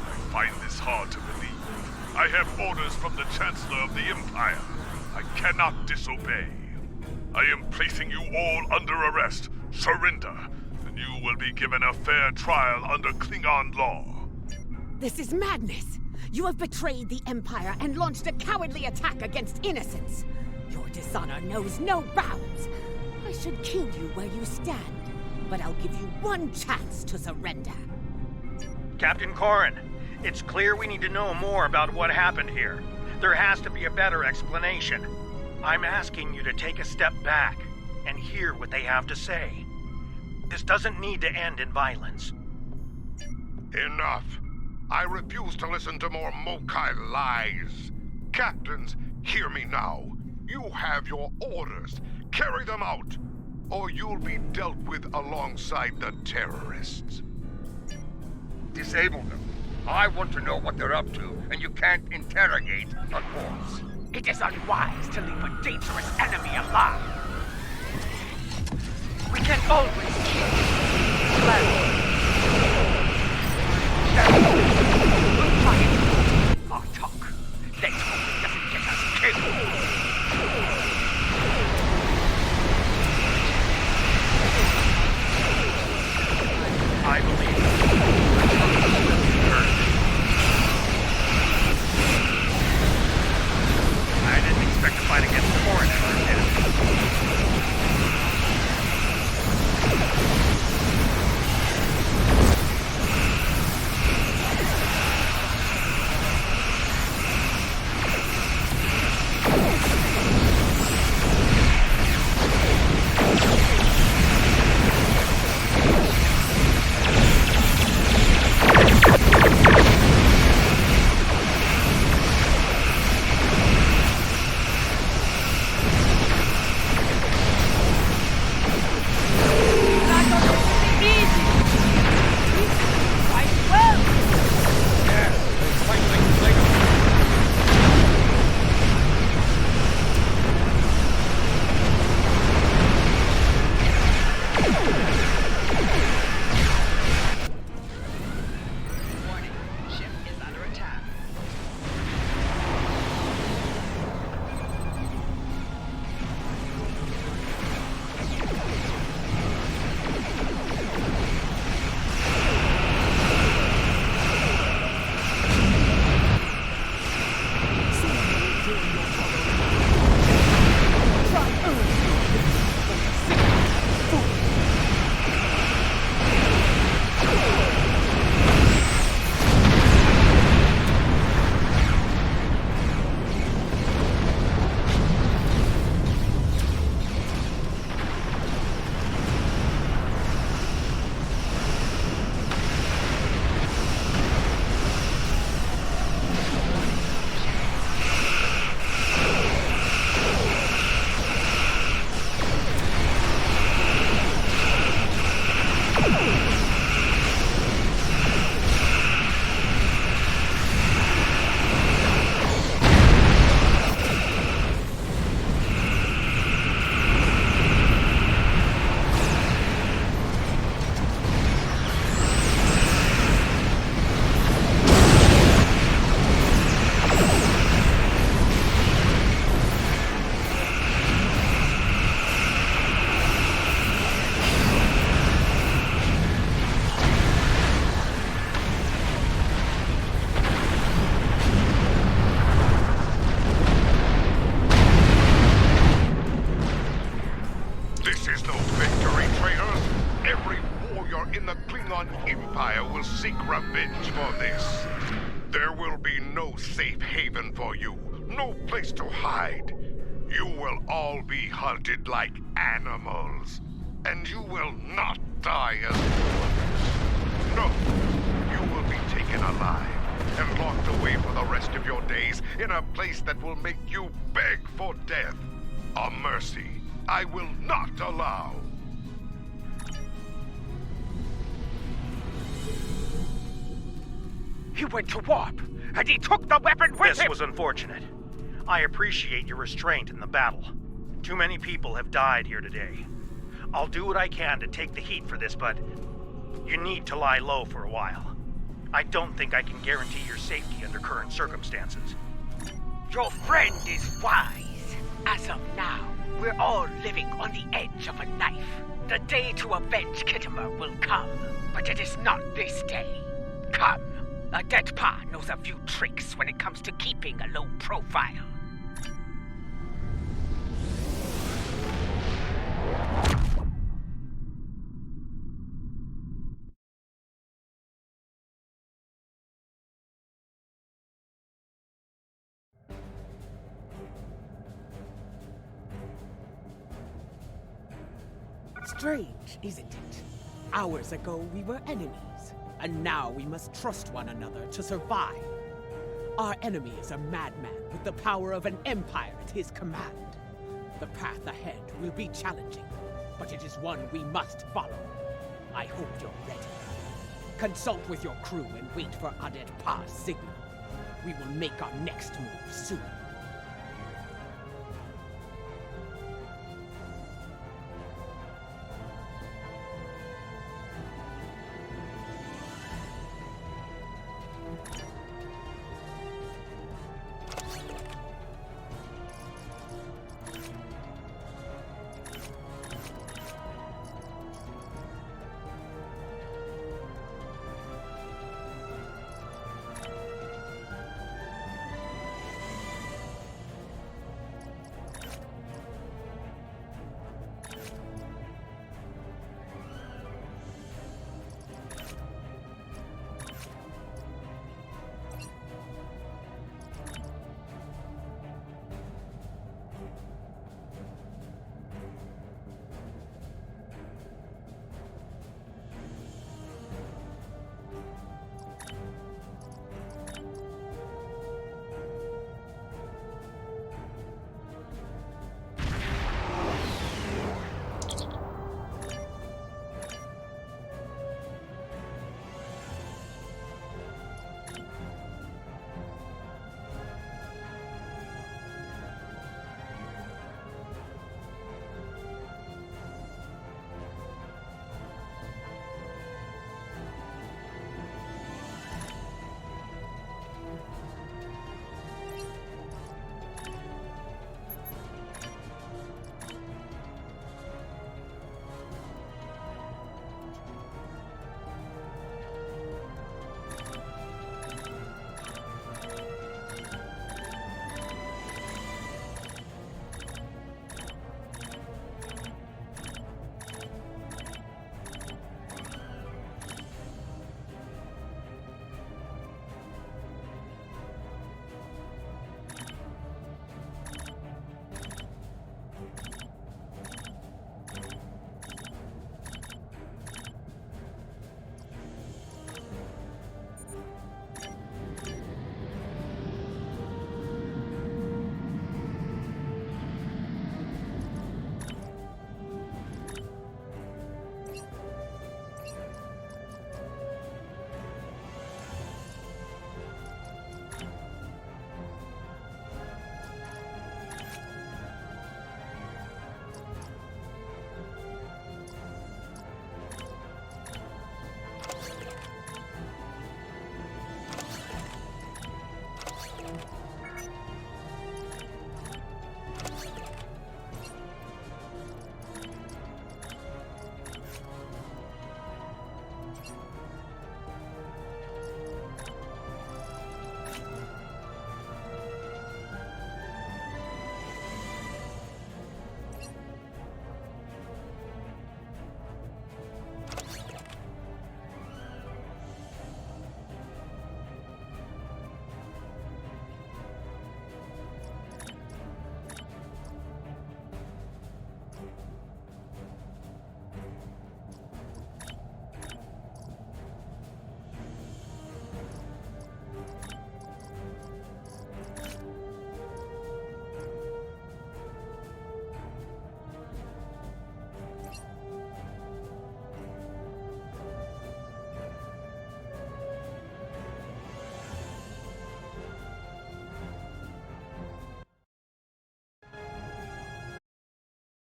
I find this hard to believe. I have orders from the Chancellor of the Empire. I cannot disobey. I am placing you all under arrest. Surrender, and you will be given a fair trial under Klingon law. This is madness! You have betrayed the Empire and launched a cowardly attack against innocents. Your dishonor knows no bounds. I should kill you where you stand, but I'll give you one chance to surrender. Captain Korion, it's clear we need to know more about what happened here. There has to be a better explanation. I'm asking you to take a step back and hear what they have to say. This doesn't need to end in violence. Enough. I refuse to listen to more Mokai lies. Captains, hear me now. You have your orders. Carry them out. or you'll be dealt with alongside the terrorists. Disable them. I want to know what they're up to, and you can't interrogate a corpse. It is unwise to leave a dangerous enemy alive. We can always kill We'll try it. Martok. Let's hope it doesn't get us killed. I believe I didn't expect to fight against foreigners, did I? Klingon Empire will seek revenge for this. There will be no safe haven for you, no place to hide. You will all be hunted like animals, and you will not die as humans. No, you will be taken alive and locked away for the rest of your days in a place that will make you beg for death. A mercy I will not allow. He went to warp, and he took the weapon with him! This was unfortunate. I appreciate your restraint in the battle. Too many people have died here today. I'll do what I can to take the heat for this, but you need to lie low for a while. I don't think I can guarantee your safety under current circumstances. Your friend is wise. As of now, we're all living on the edge of a knife. The day to avenge Kittimer will come, but it is not this day. Come. A dead pa knows a few tricks when it comes to keeping a low profile. Strange, isn't it? Hours ago we were enemies, and now we must trust one another to survive. Our enemy is a madman with the power of an empire at his command. The path ahead will be challenging, but it is one we must follow. I hope you're ready. Consult with your crew and wait for Adet Pa's signal. We will make our next move soon.